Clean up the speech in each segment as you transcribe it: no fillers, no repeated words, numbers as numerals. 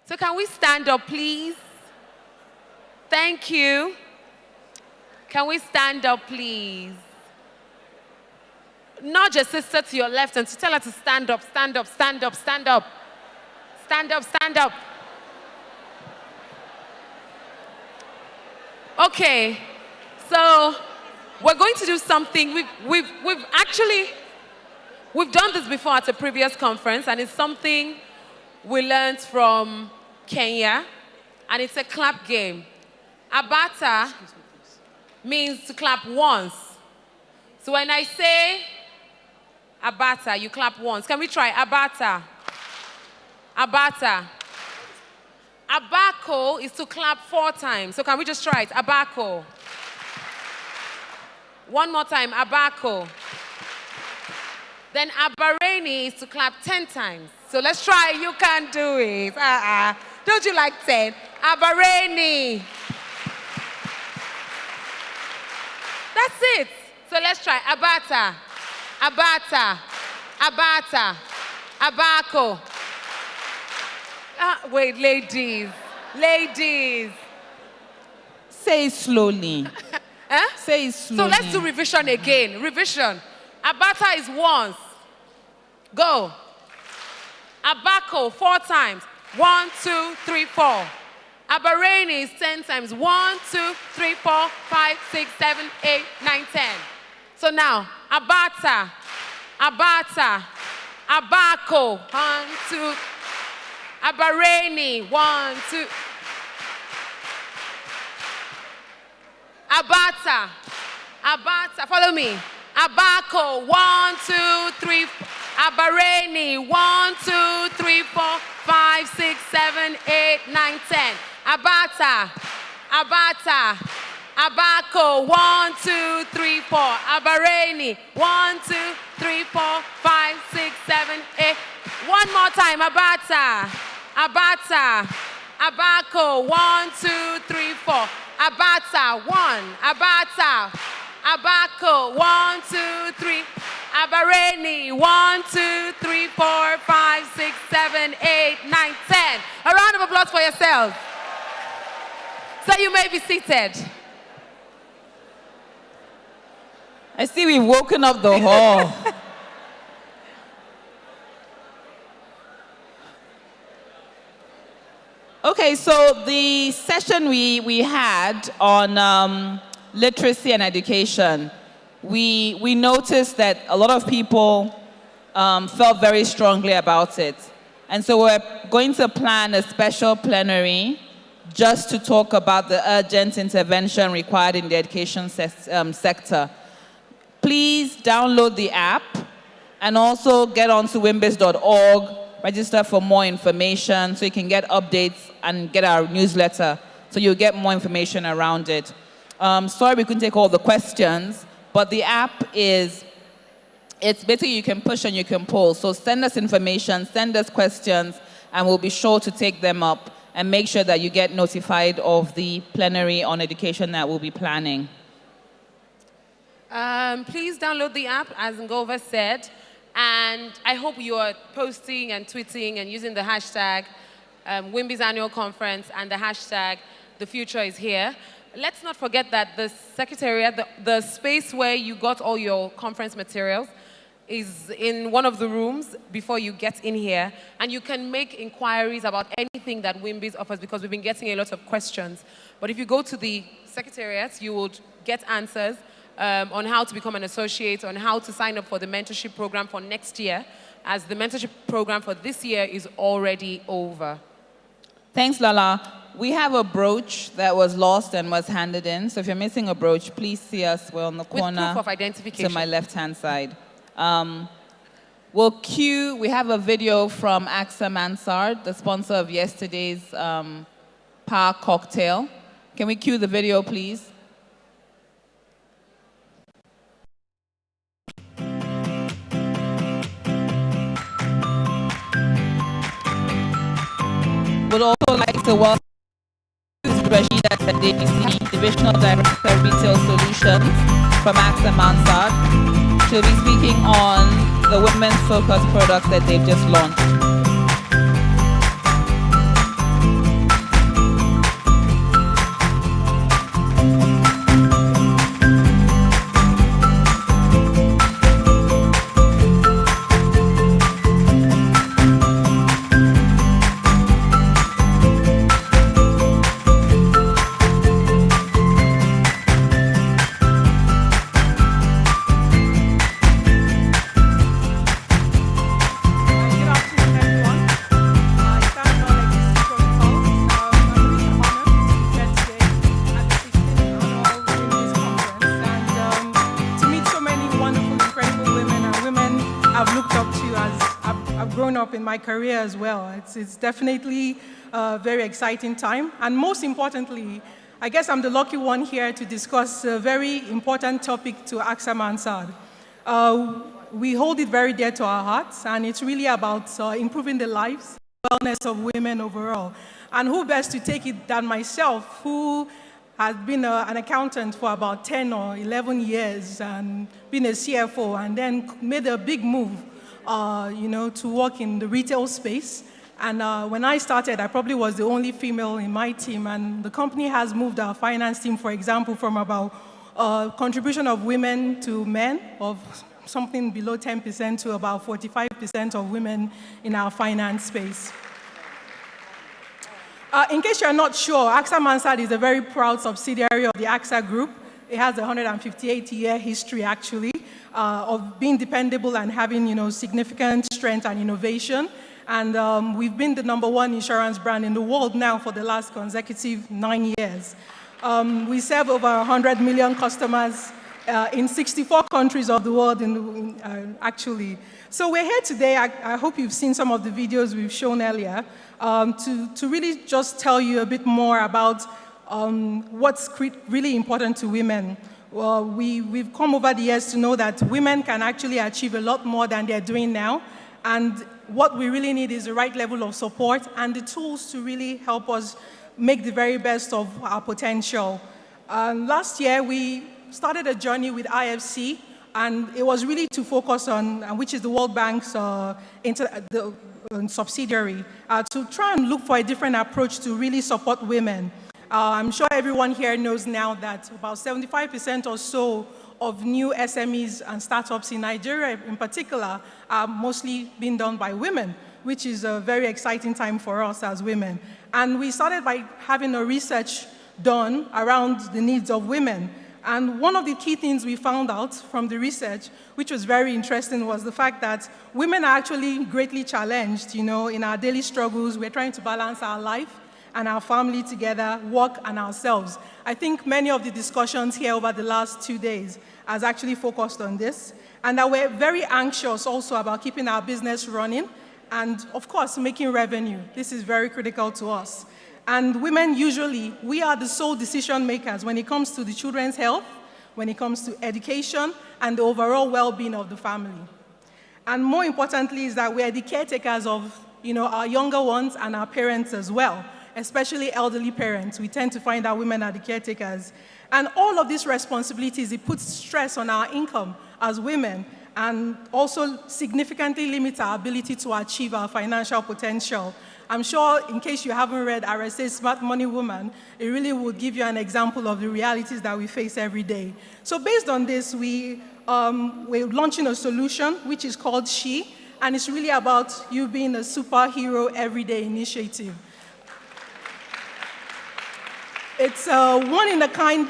So can we stand up, please? Thank you. Can we stand up, please? Nudge your sister to your left and to tell her to stand up, stand up, stand up, stand up. Stand up, stand up. Okay, so we're going to do something. We've done this before at a previous conference, and it's something we learned from Kenya, and it's a clap game. Abata means to clap once. So when I say Abata, you clap once. Can we try Abata? Abata. Abako is to clap 4 times. So can we just try it? Abako. One more time, Abako. Then Abareni is to clap 10 times. So let's try. You can do it. Don't you like 10? Abareni. That's it. So let's try. Abata. Abata. Abata. Abako. Wait, ladies. Ladies. Say it slowly. Huh? Say it slowly. So let's do revision again. Revision. Abata is once. Go. Abako 4 times. 1, 2, 3, 4. Abareni is 10 times. 1, 2, 3, 4, 5, 6, 7, 8, 9, 10. So now, Abata. Abata. Abako. 1, 2. Abareni, 1, 2. Abata. Abata, follow me. Abako, 1, 2, 3. Abareni, 1, 2, 3, 4, 5, 6, 7, 8, 9, 10. Abata. Abata. Abako, 1, 2, 3, 4. Abareni, 1, 2, 3, 4, 5, 6, 7, 8. One more time, Abata. Abata. Abako, 1, 2, 3, 4. Abata, 1. Abata. Abako, 1, 2, 3. Abareni, 1, 2, 3, 4, 5, 6, 7, 8, 9, 10. A round of applause for yourselves. So you may be seated. I see we've woken up the hall. Okay, so the session we had on literacy and education, we noticed that a lot of people felt very strongly about it. And so we're going to plan a special plenary just to talk about the urgent intervention required in the education sector. Please download the app and also get onto WIMBIZ.org, register for more information so you can get updates and get our newsletter so you'll get more information around it. Sorry we couldn't take all the questions, but the app it's basically you can push and you can pull. So send us information, send us questions, and we'll be sure to take them up and make sure that you get notified of the plenary on education that we'll be planning. Please download the app, as Ngova said, and I hope you are posting and tweeting and using the hashtag WIMBIZ Annual Conference and the hashtag The Future is Here. Let's not forget that the Secretariat, the space where you got all your conference materials, is in one of the rooms before you get in here, and you can make inquiries about anything that WIMBIZ offers because we've been getting a lot of questions. But if you go to the Secretariat, you would get answers on how to become an associate, on how to sign up for the mentorship program for next year, as the mentorship program for this year is already over. Thanks, Lala. We have a brooch that was lost and was handed in. So if you're missing a brooch, please see us. We're on the corner with proof of identification to my left-hand side. We have a video from AXA Mansard, the sponsor of yesterday's Power Cocktail. Can we cue the video, please? Would also like to welcome Rashida Tadebisi, Divisional Director of Retail Solutions from AXA Mansard. She'll be speaking on the women's focused product that they've just launched. up in my career as well. It's definitely a very exciting time. And most importantly, I guess I'm the lucky one here to discuss a very important topic to AXA Mansard. We hold it very dear to our hearts, and it's really about improving the lives, wellness of women overall. And who best to take it than myself, who has been an accountant for about 10 or 11 years and been a CFO, and then made a big move, to work in the retail space. And when I started, I probably was the only female in my team, and the company has moved our finance team, for example, from about contribution of women to men of something below 10% to about 45% of women in our finance space. In case you're not sure, AXA Mansard is a very proud subsidiary of the AXA Group. It has a 158-year history, actually, of being dependable and having, significant strength and innovation. And we've been the #1 insurance brand in the world now for the last consecutive 9 years. We serve over 100 million customers in 64 countries of the world, actually. So we're here today. I hope you've seen some of the videos we've shown earlier to really just tell you a bit more about what's really important to women. Well, we've come over the years to know that women can actually achieve a lot more than they're doing now. And what we really need is the right level of support and the tools to really help us make the very best of our potential. Last year, we started a journey with IFC, and it was really to focus on, which is the World Bank's subsidiary, to try and look for a different approach to really support women. I'm sure everyone here knows now that about 75% or so of new SMEs and startups in Nigeria in particular are mostly being done by women, which is a very exciting time for us as women. And we started by having a research done around the needs of women. And one of the key things we found out from the research, which was very interesting, was the fact that women are actually greatly challenged, in our daily struggles. We're trying to balance our life and our family together, work and ourselves. I think many of the discussions here over the last 2 days has actually focused on this, and that we're very anxious also about keeping our business running and, of course, making revenue. This is very critical to us. And women, usually, we are the sole decision makers when it comes to the children's health, when it comes to education, and the overall well-being of the family. And more importantly is that we are the caretakers of, our younger ones and our parents as well, especially elderly parents. We tend to find that women are the caretakers. And all of these responsibilities, it puts stress on our income as women and also significantly limits our ability to achieve our financial potential. I'm sure, in case you haven't read RSA's Smart Money Woman, it really would give you an example of the realities that we face every day. So based on this, we're launching a solution, which is called She, and it's really about you being a superhero everyday initiative. It's a one-in-a-kind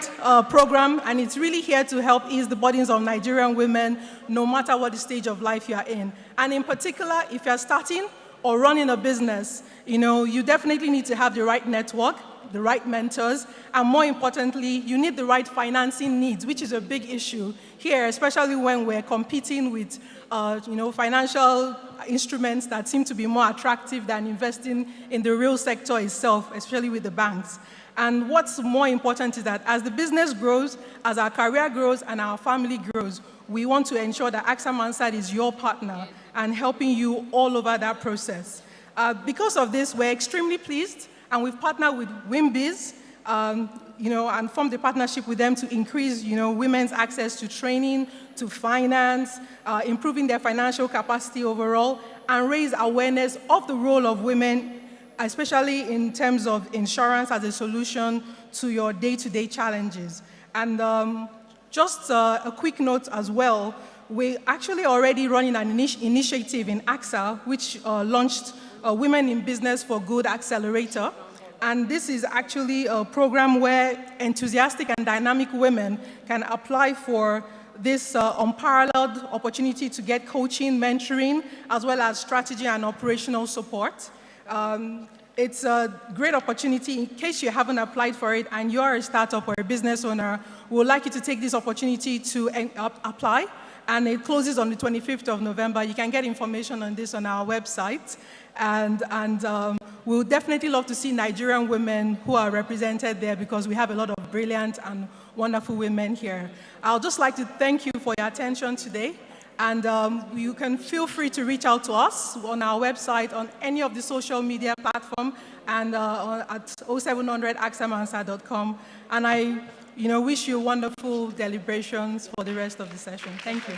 program, and it's really here to help ease the burdens of Nigerian women, no matter what the stage of life you are in. And in particular, if you're starting or running a business, you definitely need to have the right network, the right mentors, and more importantly, you need the right financing needs, which is a big issue here, especially when we're competing with, financial instruments that seem to be more attractive than investing in the real sector itself, especially with the banks. And what's more important is that as the business grows, as our career grows, and our family grows, we want to ensure that AXA Mansard is your partner and helping you all over that process. Because of this, we're extremely pleased, and we've partnered with WIMBIZ, and formed a partnership with them to increase, women's access to training, to finance, improving their financial capacity overall, and raise awareness of the role of women, especially in terms of insurance as a solution to your day-to-day challenges. And just a quick note as well, we're actually already running an initiative in AXA, which launched Women in Business for Good Accelerator. And this is actually a program where enthusiastic and dynamic women can apply for this unparalleled opportunity to get coaching, mentoring, as well as strategy and operational support. It's a great opportunity. In case you haven't applied for it and you're a startup or a business owner, we would like you to take this opportunity to apply and it closes on the 25th of November. You can get information on this on our website. And we would definitely love to see Nigerian women who are represented there because we have a lot of brilliant and wonderful women here. I'd just like to thank you for your attention today. And you can feel free to reach out to us on our website, on any of the social media platform, and at 0700axamansa.com. And I wish you wonderful deliberations for the rest of the session. Thank you.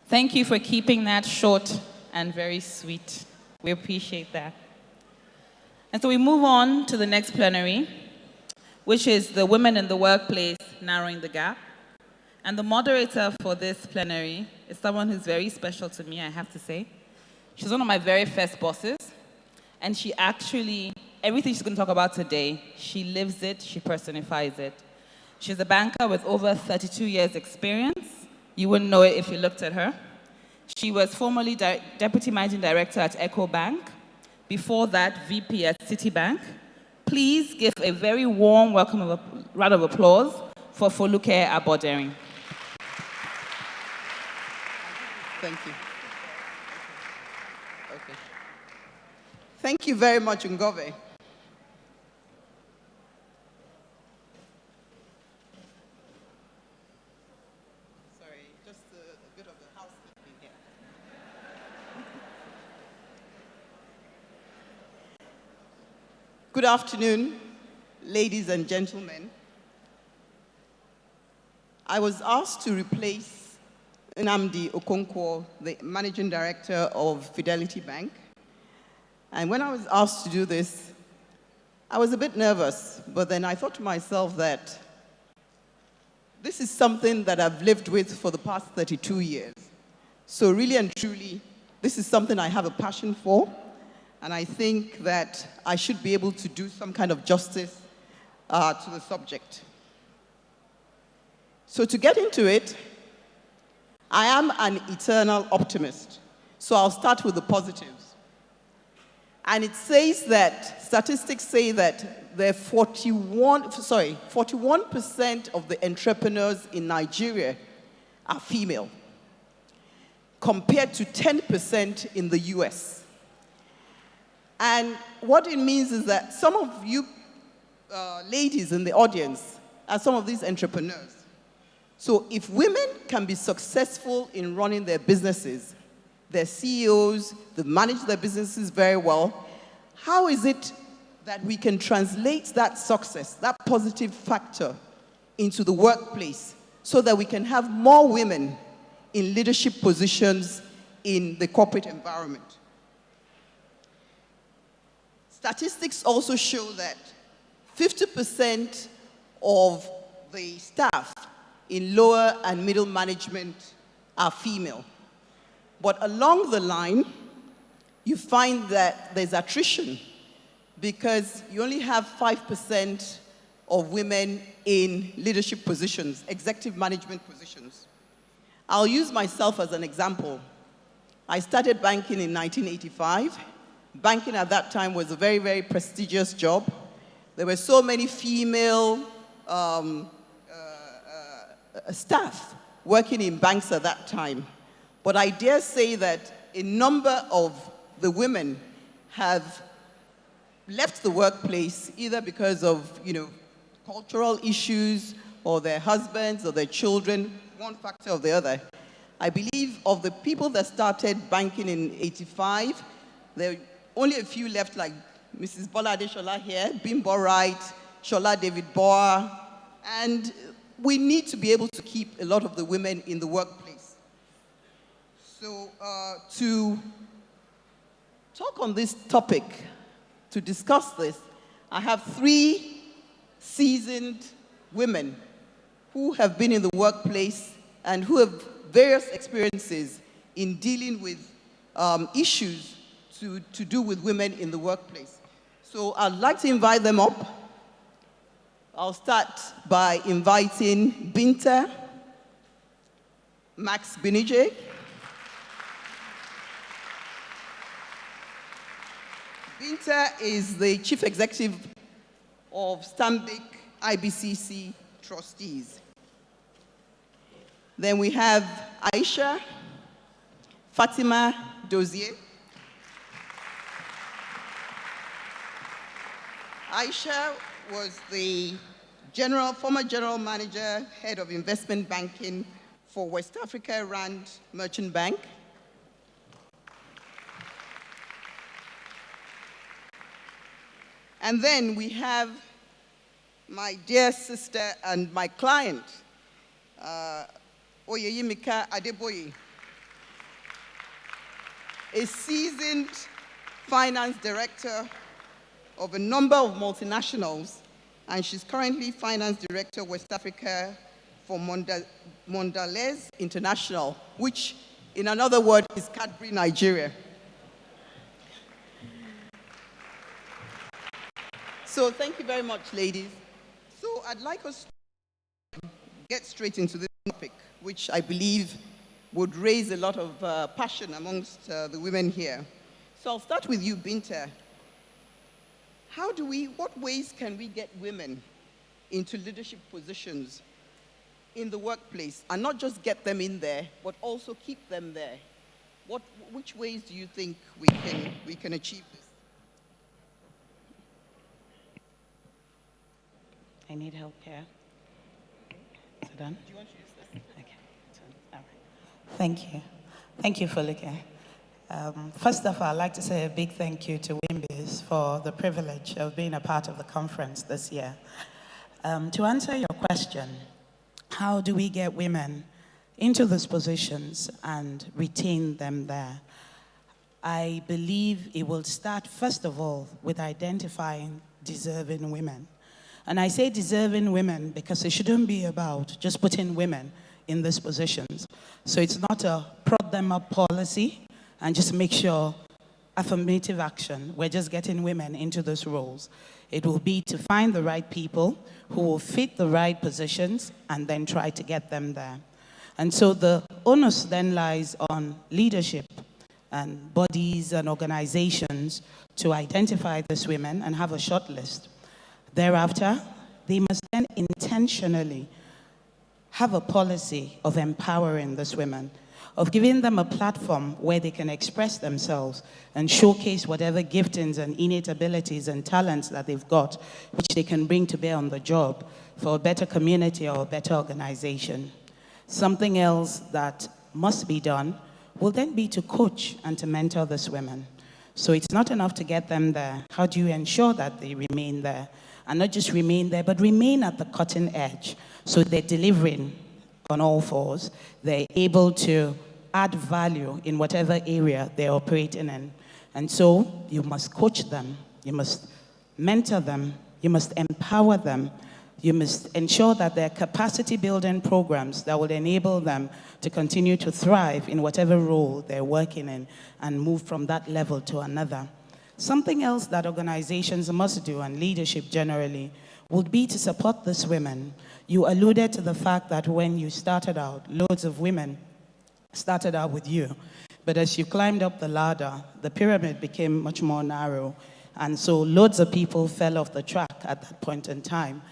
Thank you for keeping that short and very sweet. We appreciate that. And so we move on to the next plenary, which is the Women in the Workplace Narrowing the Gap. And the moderator for this plenary is someone who's very special to me, I have to say. She's one of my very first bosses. And she actually, everything she's going to talk about today, she lives it, she personifies it. She's a banker with over 32 years experience. You wouldn't know it if you looked at her. She was formerly Deputy Managing Director at Echo Bank. Before that, VP at Citibank. Please give a very warm welcome round of applause for Foluke Aboderin. Thank you. Okay. Thank you very much, Ngove. Good afternoon, ladies and gentlemen. I was asked to replace Nnamdi Okonkwo, the Managing Director of Fidelity Bank. And when I was asked to do this, I was a bit nervous, but then I thought to myself that this is something that I've lived with for the past 32 years. So really and truly, this is something I have a passion for. And I think that I should be able to do some kind of justice to the subject. So to get into it, I am an eternal optimist. So I'll start with the positives. And it says that, statistics say that there are 41% of the entrepreneurs in Nigeria are female, compared to 10% in the US. And what it means is that some of you ladies in the audience are some of these entrepreneurs. So if women can be successful in running their businesses, they're CEOs, they manage their businesses very well, how is it that we can translate that success, that positive factor, into the workplace so that we can have more women in leadership positions in the corporate environment? Statistics also show that 50% of the staff in lower and middle management are female. But along the line, you find that there's attrition because you only have 5% of women in leadership positions, executive management positions. I'll use myself as an example. I started banking in 1985. Banking at that time was a very, very prestigious job. There were so many female staff working in banks at that time. But I dare say that a number of the women have left the workplace either because of, cultural issues or their husbands or their children, one factor or the other. I believe of the people that started banking in 85, there were only a few left, like Mrs. Bola Adeshola here, Bimbo Wright, Shola David Boa, and we need to be able to keep a lot of the women in the workplace. So to talk on this topic, to discuss this, I have 3 seasoned women who have been in the workplace and who have various experiences in dealing with issues to do with women in the workplace. So I'd like to invite them up. I'll start by inviting Binta Max Binije. Binta is the Chief Executive of Stanbic IBCC Trustees. Then we have Aisha Fatima Dozier. Aisha was the former general manager, head of investment banking for West Africa Rand Merchant Bank. And then we have my dear sister and my client, Oyeyimika Adeboye, a seasoned finance director of a number of multinationals, and she's currently finance director West Africa for Mondelez International, which in another word is Cadbury Nigeria. So thank you very much, ladies. So I'd like us to get straight into this topic, which I believe would raise a lot of passion amongst the women here. So I'll start with you, Binta. What ways can we get women into leadership positions in the workplace, and not just get them in there, but also keep them there? Which ways do you think we can achieve this? I need help here. Is it done? Do you want to use this? Okay. All right. Thank you. Thank you, Folike. First of all, I'd like to say a big thank you to WIMBIZ for the privilege of being a part of the conference this year. To answer your question, how do we get women into these positions and retain them there? I believe it will start, first of all, with identifying deserving women. And I say deserving women because it shouldn't be about just putting women in these positions. So it's not a prod them up policy and just make sure affirmative action, we're just getting women into those roles. It will be to find the right people who will fit the right positions and then try to get them there. And so the onus then lies on leadership and bodies and organizations to identify these women and have a short list. Thereafter, they must then intentionally have a policy of empowering these women, of giving them a platform where they can express themselves and showcase whatever giftings and innate abilities and talents that they've got, which they can bring to bear on the job for a better community or a better organization. Something else that must be done will then be to coach and to mentor these women. So it's not enough to get them there. How do you ensure that they remain there? And not just remain there, but remain at the cutting edge. So they're delivering on all fours. They're able to add value in whatever area they're operating in. And so you must coach them. You must mentor them. You must empower them. You must ensure that there are capacity building programs that will enable them to continue to thrive in whatever role they're working in and move from that level to another. Something else that organizations must do, and leadership generally, would be to support these women. You alluded to the fact that when you started out, loads of women started out with you. But as you climbed up the ladder, the pyramid became much more narrow. And so loads of people fell off the track at that point in time.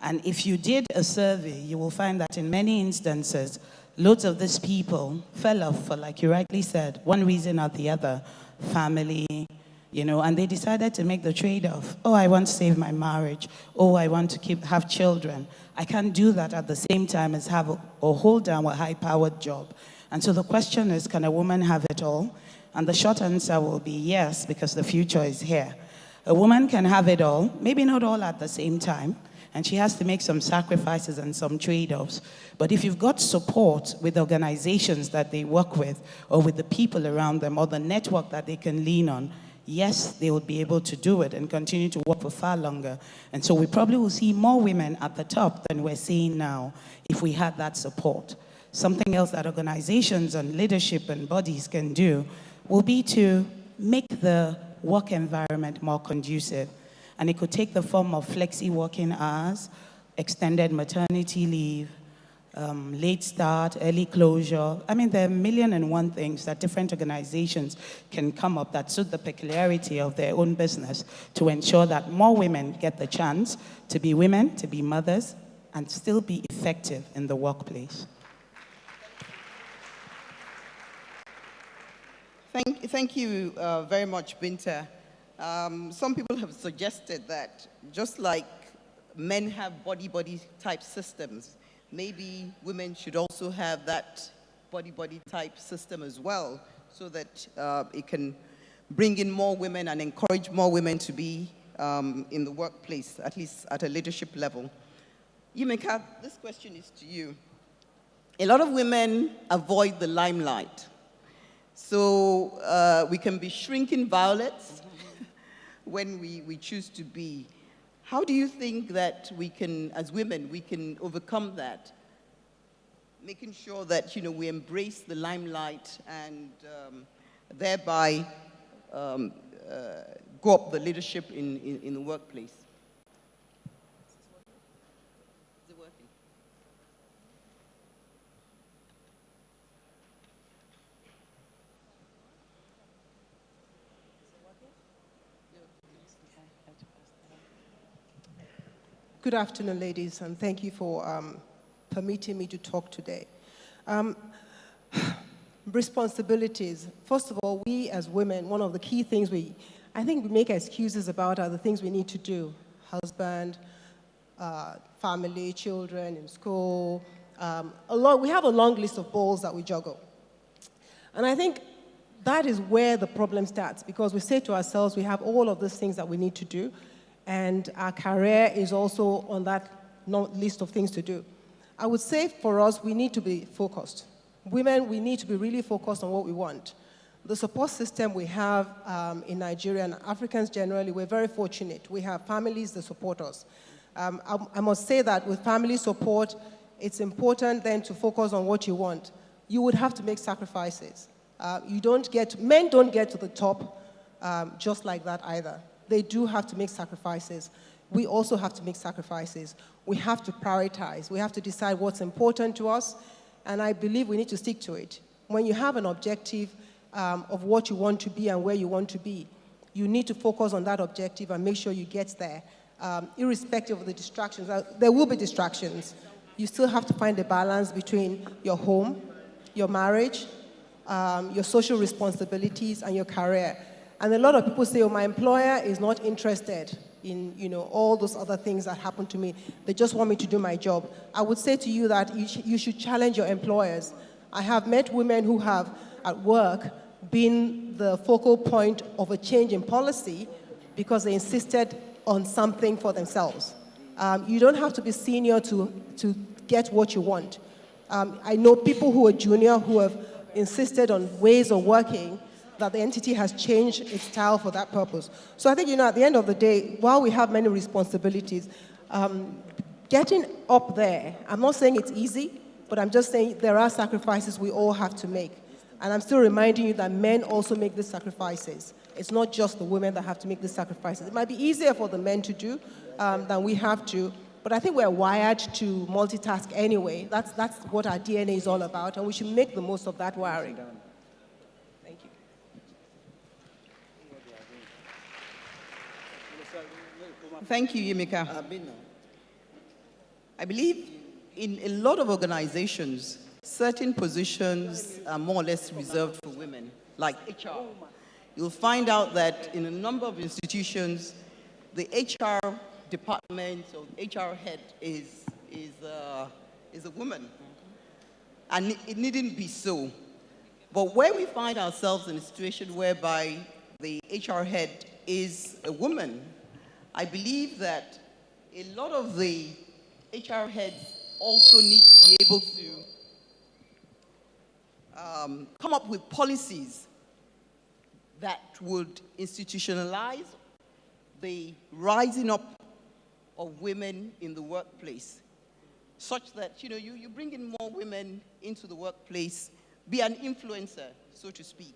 And if you did a survey, you will find that in many instances, loads of these people fell off for, like you rightly said, one reason or the other, family, and they decided to make the trade-off. Oh, I want to save my marriage. Oh, I want to have children. I can't do that at the same time as have or hold down a high-powered job. And so the question is, can a woman have it all? And the short answer will be yes, because the future is here. A woman can have it all, maybe not all at the same time, and she has to make some sacrifices and some trade-offs. But if you've got support with organizations that they work with, or with the people around them, or the network that they can lean on, yes, they will be able to do it and continue to work for far longer. And so we probably will see more women at the top than we're seeing now if we had that support. Something else that organizations and leadership and bodies can do will be to make the work environment more conducive. And it could take the form of flexi working hours, extended maternity leave, late start, early closure. I mean, there are a million and one things that different organizations can come up that suit the peculiarity of their own business to ensure that more women get the chance to be women, to be mothers, and still be effective in the workplace. Thank you very much, Binta. Some people have suggested that just like men have body type systems, maybe women should also have that body type system as well, so that it can bring in more women and encourage more women to be in the workplace, at least at a leadership level. Yimika, this question is to you. A lot of women avoid the limelight. So we can be shrinking violets when we choose to be. How do you think that we can, as women, we can overcome that? Making sure that, we embrace the limelight and thereby go up the leadership in the workplace. Is it working? Good afternoon, ladies, and thank you for permitting me to talk today. Responsibilities. First of all, we as women, one of the key things I think we make excuses about are the things we need to do. Husband, family, children in school. We have a long list of balls that we juggle. And I think that is where the problem starts, because we say to ourselves, we have all of these things that we need to do, and our career is also on that list of things to do. I would say for us, we need to be focused. Women, we need to be really focused on what we want. The support system we have in Nigeria, and Africans generally, we're very fortunate. We have families that support us. I must say that with family support, it's important then to focus on what you want. You would have to make sacrifices. Men don't get to the top just like that either. They do have to make sacrifices. We also have to make sacrifices. We have to prioritize. We have to decide what's important to us, and I believe we need to stick to it. When you have an objective of what you want to be and where you want to be, you need to focus on that objective and make sure you get there, irrespective of the distractions. There will be distractions. You still have to find a balance between your home, your marriage, your social responsibilities, and your career. And a lot of people say, oh, my employer is not interested in all those other things that happen to me. They just want me to do my job. I would say to you that you should challenge your employers. I have met women who have, at work, been the focal point of a change in policy because they insisted on something for themselves. You don't have to be senior to get what you want. I know people who are junior who have insisted on ways of working that the entity has changed its style for that purpose. So I think, at the end of the day, while we have many responsibilities, getting up there, I'm not saying it's easy, but I'm just saying there are sacrifices we all have to make. And I'm still reminding you that men also make these sacrifices. It's not just the women that have to make these sacrifices. It might be easier for the men to do than we have to, but I think we're wired to multitask anyway. That's what our DNA is all about, and we should make the most of that wiring. Thank you. Thank you, Yimika. I believe in a lot of organizations, certain positions are more or less reserved for women, like HR. You'll find out that in a number of institutions, the HR department or HR head is a woman. And it needn't be so. But where we find ourselves in a situation whereby the HR head is a woman, I believe that a lot of the HR heads also need to be able to come up with policies that would institutionalize the rising up of women in the workplace, such that you bring in more women into the workplace, be an influencer, so to speak,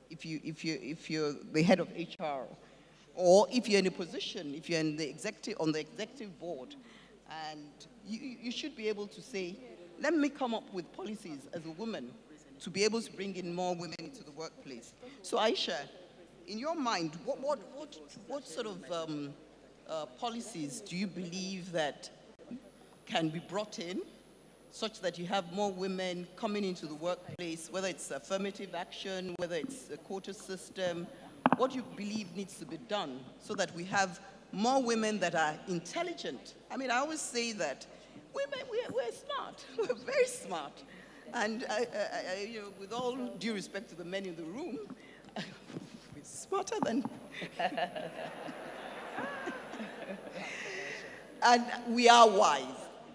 if you're the head of HR. or if you're in a position, if you're in the on the executive board, and you should be able to say, let me come up with policies as a woman to be able to bring in more women into the workplace. So Aisha, in your mind, what sort of policies do you believe that can be brought in such that you have more women coming into the workplace, whether it's affirmative action, whether it's a quota system? What do you believe needs to be done so that we have more women that are intelligent? I mean, I always say that women, we're smart. We're very smart. And with all due respect to the men in the room, we're smarter than... And we are wise.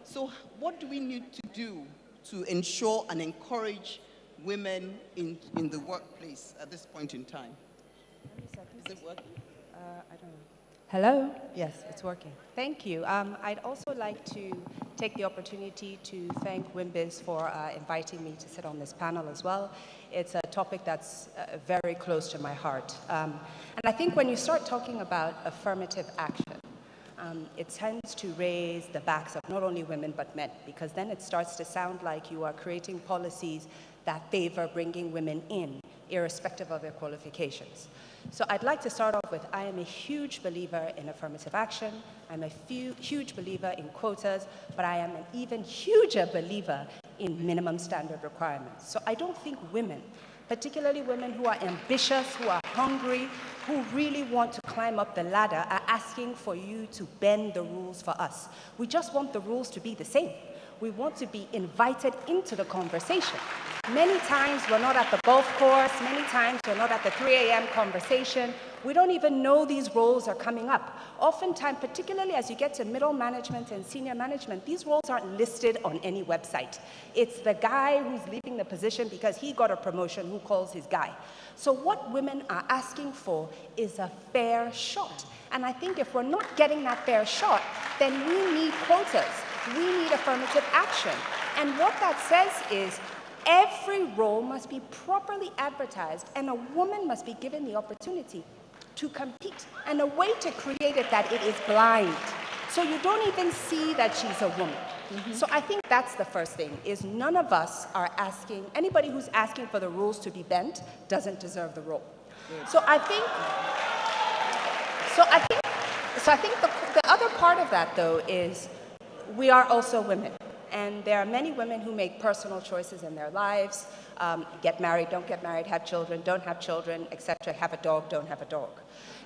So what do we need to do to ensure and encourage women in the workplace at this point in time? Is it working? I don't know. Hello? Yes, it's working. Thank you. I'd also like to take the opportunity to thank WIMBIZ for inviting me to sit on this panel as well. It's a topic that's very close to my heart. And I think when you start talking about affirmative action, it tends to raise the backs of not only women but men, because then it starts to sound like you are creating policies that favor bringing women in, irrespective of their qualifications. So I'd like to start off with, I am a huge believer in affirmative action. I'm a huge believer in quotas, but I am an even huger believer in minimum standard requirements. So I don't think women, particularly women who are ambitious, who are hungry, who really want to climb up the ladder, are asking for you to bend the rules for us. We just want the rules to be the same. We want to be invited into the conversation. Many times we're not at the golf course, many times we're not at the 3 a.m. conversation. We don't even know these roles are coming up. Oftentimes, particularly as you get to middle management and senior management, these roles aren't listed on any website. It's the guy who's leaving the position because he got a promotion who calls his guy. So what women are asking for is a fair shot. And I think if we're not getting that fair shot, then we need quotas. We need affirmative action. And what that says is every role must be properly advertised, and a woman must be given the opportunity to compete. And a way to create it that it is blind. So you don't even see that she's a woman. So I think that's the first thing, is none of us are asking, anybody who's asking for the rules to be bent doesn't deserve the role. So I think the other part of that, though, is we are also women. And there are many women who make personal choices in their lives, get married, don't get married, have children, don't have children, etc., have a dog, don't have a dog.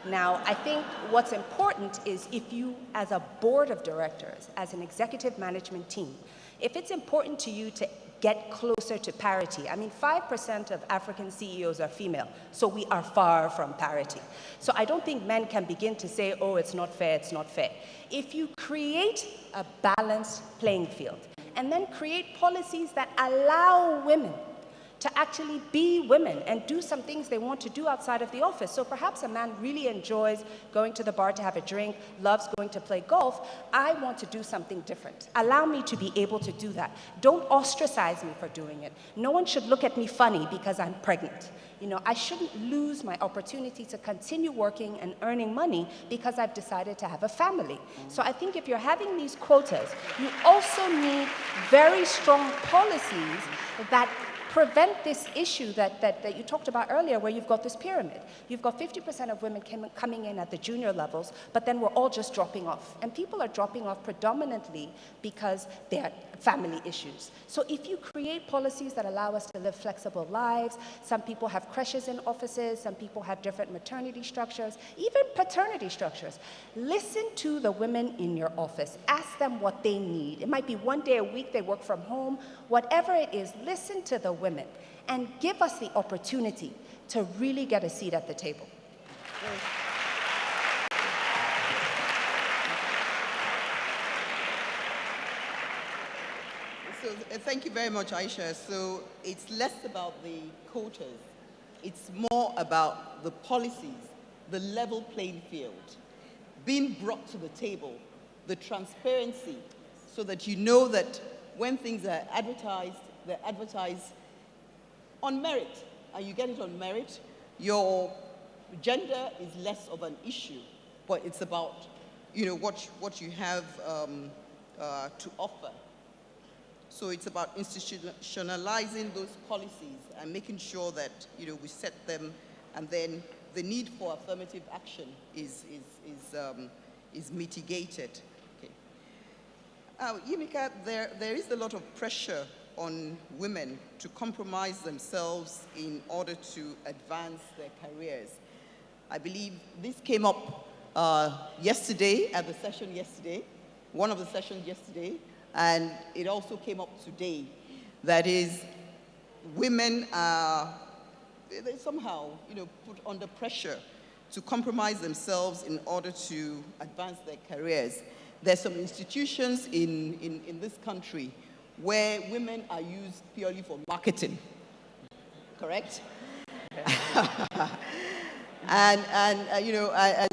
Now, I think what's important is if you, as a board of directors, as an executive management team, if it's important to you to get closer to parity. I mean, 5% of African CEOs are female, so we are far from parity. So I don't think men can begin to say, oh, it's not fair, it's not fair. If you create a balanced playing field, and then create policies that allow women to actually be women and do some things they want to do outside of the office. So perhaps a man really enjoys going to the bar to have a drink, loves going to play golf. I want to do something different. Allow me to be able to do that. Don't ostracize me for doing it. No one should look at me funny because I'm pregnant. You know, I shouldn't lose my opportunity to continue working and earning money because I've decided to have a family. So I think if you're having these quotas, you also need very strong policies that prevent this issue that you talked about earlier, where you've got this pyramid. You've got 50% of women coming in at the junior levels, but then we're all just dropping off. And people are dropping off predominantly because they're family issues. So if you create policies that allow us to live flexible lives, some people have creches in offices, some people have different maternity structures, even paternity structures. Listen to the women in your office. Ask them what they need. It might be one day a week they work from home. Whatever it is, listen to the women and give us the opportunity to really get a seat at the table. So thank you very much, Aisha. So it's less about the quotas. It's more about the policies, the level playing field, being brought to the table, the transparency, so that you know that when things are advertised, they're advertised on merit, and you get it on merit. Your gender is less of an issue, but it's about, what you have to offer. So it's about institutionalizing those policies and making sure that, we set them, and then the need for affirmative action is mitigated. Okay. Yimika, there is a lot of pressure on women to compromise themselves in order to advance their careers. I believe this came up yesterday, at the session yesterday, one of the sessions yesterday, and it also came up today. That is, women are somehow, put under pressure to compromise themselves in order to advance their careers. There's some institutions in this country where women are used purely for marketing, correct? and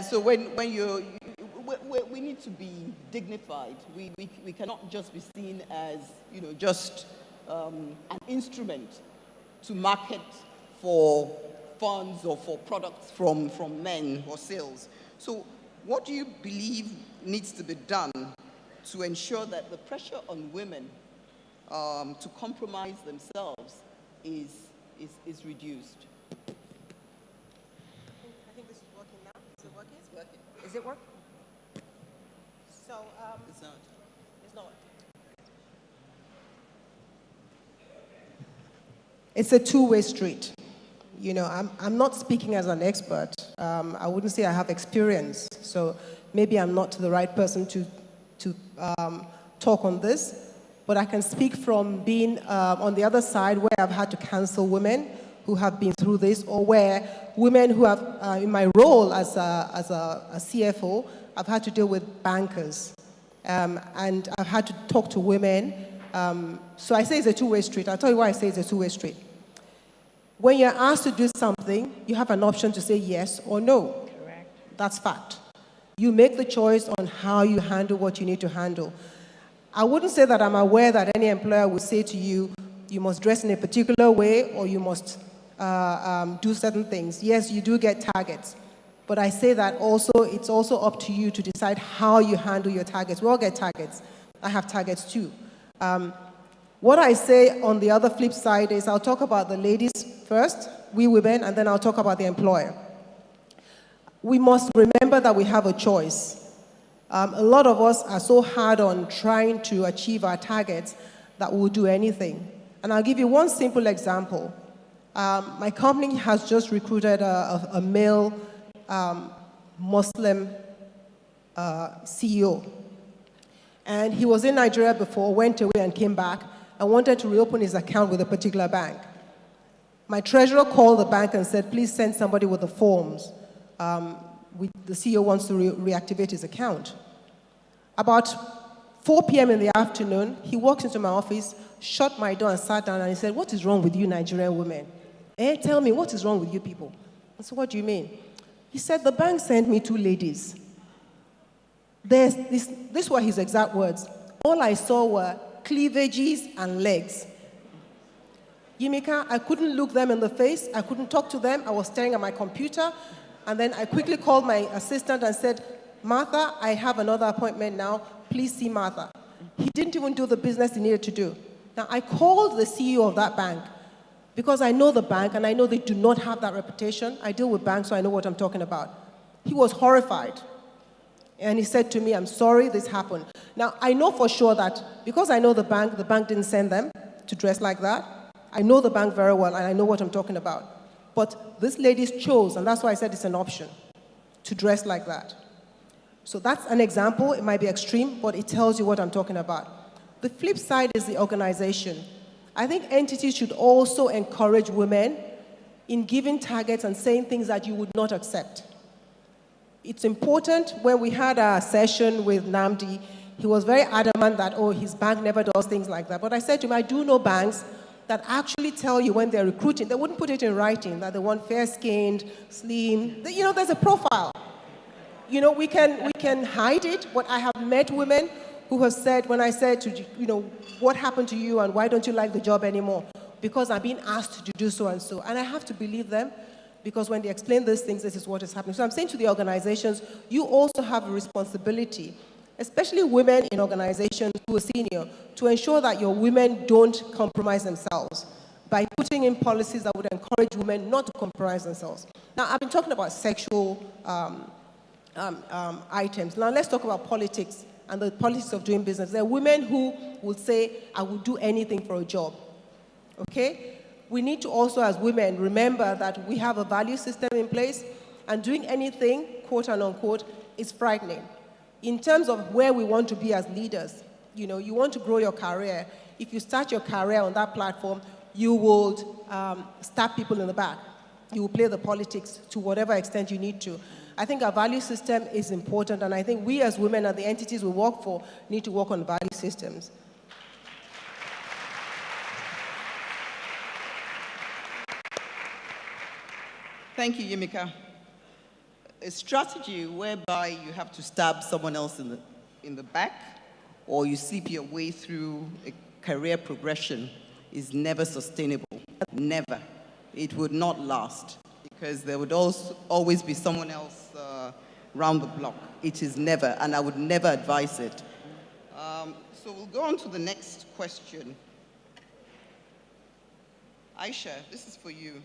so when we need to be dignified. We cannot just be seen as, just an instrument to market for funds or for products from men or sales. So what do you believe needs to be done to ensure that the pressure on women to compromise themselves is reduced? I think this is working now. Is it working? It's working. Is it working? So, It's not. it's not. It's a two-way street. I'm not speaking as an expert. I wouldn't say I have experience. So maybe I'm not the right person to talk on this. But I can speak from being on the other side, where I've had to counsel women who have been through this, or where women who have, in my role as a CFO, I've had to deal with bankers. And I've had to talk to women. So I say it's a two-way street. I'll tell you why I say it's a two-way street. When you're asked to do something, you have an option to say yes or no. Correct. That's fact. You make the choice on how you handle what you need to handle. I wouldn't say that I'm aware that any employer would say to you, you must dress in a particular way, or you must do certain things. Yes, you do get targets. But I say that also, it's also up to you to decide how you handle your targets. We all get targets. I have targets too. What I say on the other flip side is I'll talk about the ladies first, we women, and then I'll talk about the employer. We must remember that we have a choice. A lot of us are so hard on trying to achieve our targets that we'll do anything. And I'll give you one simple example. My company has just recruited a male Muslim CEO. And he was in Nigeria before, went away and came back, and wanted to reopen his account with a particular bank. My treasurer called the bank and said, please send somebody with the forms. The CEO wants to reactivate his account. About 4 p.m. in the afternoon, he walks into my office, shut my door and sat down, and he said, what is wrong with you Nigerian women? Tell me, what is wrong with you people? I said, what do you mean? He said, the bank sent me 2 ladies. These were his exact words. All I saw were cleavages and legs. Yimika, I couldn't look them in the face. I couldn't talk to them. I was staring at my computer. And then I quickly called my assistant and said, Martha, I have another appointment now. Please see Martha. He didn't even do the business he needed to do. Now, I called the CEO of that bank because I know the bank and I know they do not have that reputation. I deal with banks, so I know what I'm talking about. He was horrified. And he said to me, I'm sorry this happened. Now, I know for sure that because I know the bank didn't send them to dress like that. I know the bank very well, and I know what I'm talking about. But these ladies chose, and that's why I said it's an option, to dress like that. So that's an example. It might be extreme, but it tells you what I'm talking about. The flip side is the organization. I think entities should also encourage women in giving targets and saying things that you would not accept. It's important. When we had a session with Namdi, he was very adamant that, his bank never does things like that. But I said to him, I do know banks that actually tell you when they're recruiting, they wouldn't put it in writing, that they want fair-skinned, slim. There's a profile. We can hide it, but I have met women who have said, when I said to, what happened to you and why don't you like the job anymore? Because I'm being asked to do so and so. And I have to believe them because when they explain these things, this is what is happening. So I'm saying to the organizations, you also have a responsibility, especially women in organizations who are senior, to ensure that your women don't compromise themselves by putting in policies that would encourage women not to compromise themselves. Now, I've been talking about sexual items. Now, let's talk about politics and the politics of doing business. There are women who will say, I will do anything for a job, okay? We need to also, as women, remember that we have a value system in place, and doing anything, quote and unquote, is frightening. In terms of where we want to be as leaders, you know, you want to grow your career. If you start your career on that platform, you will stab people in the back. You will play the politics to whatever extent you need to. I think our value system is important, and I think we as women and the entities we work for need to work on value systems. Thank you, Yimika. A strategy whereby you have to stab someone else in the back, or you sleep your way through a career progression, is never sustainable. Never. It would not last, because there would also always be someone else round the block. It is never, and I would never advise it. So we'll go on to the next question. Aisha, this is for you.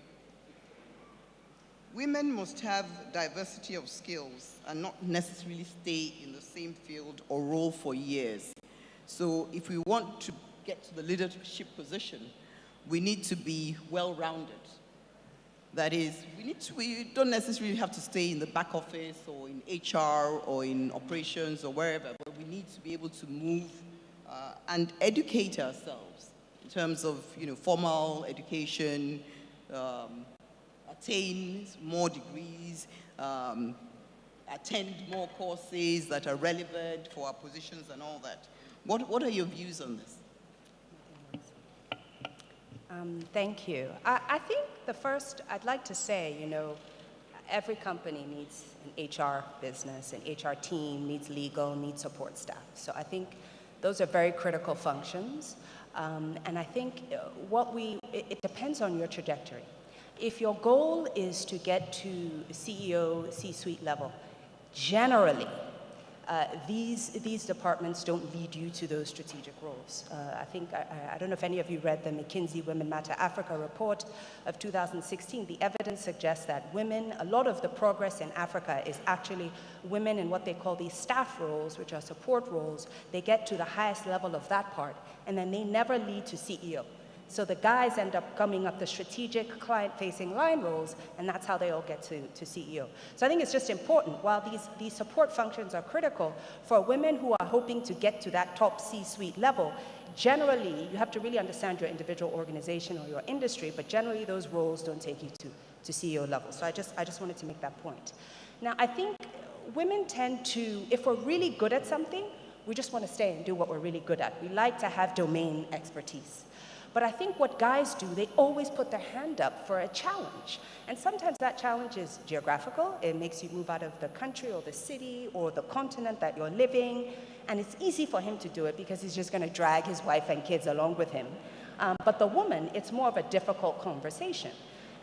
Women must have diversity of skills and not necessarily stay in the same field or role for years. So if we want to get to the leadership position, we need to be well-rounded. That is, we don't necessarily have to stay in the back office or in HR or in operations or wherever, but we need to be able to move and educate ourselves in terms of, you know, formal education, attain more degrees, attend more courses that are relevant for our positions and all that. What are your views on this? Thank you. I think the first, I'd like to say, you know, every company needs an HR business, an HR team, needs legal, needs support staff. So I think those are very critical functions. And I think it depends on your trajectory. If your goal is to get to CEO, C-suite level, generally, these departments don't lead you to those strategic roles. I don't know if any of you read the McKinsey Women Matter Africa report of 2016. The evidence suggests that women, a lot of the progress in Africa is actually women in what they call these staff roles, which are support roles. They get to the highest level of that part, and then they never lead to CEO. So the guys end up coming up the strategic client-facing line roles, and that's how they all get to CEO. So I think it's just important, while these support functions are critical, for women who are hoping to get to that top C-suite level, generally, you have to really understand your individual organization or your industry, but generally those roles don't take you to CEO level. So I just wanted to make that point. Now, I think women tend to, if we're really good at something, we just want to stay and do what we're really good at. We like to have domain expertise. But I think what guys do, they always put their hand up for a challenge. And sometimes that challenge is geographical. It makes you move out of the country or the city or the continent that you're living. And it's easy for him to do it because he's just going to drag his wife and kids along with him. But the woman, it's more of a difficult conversation.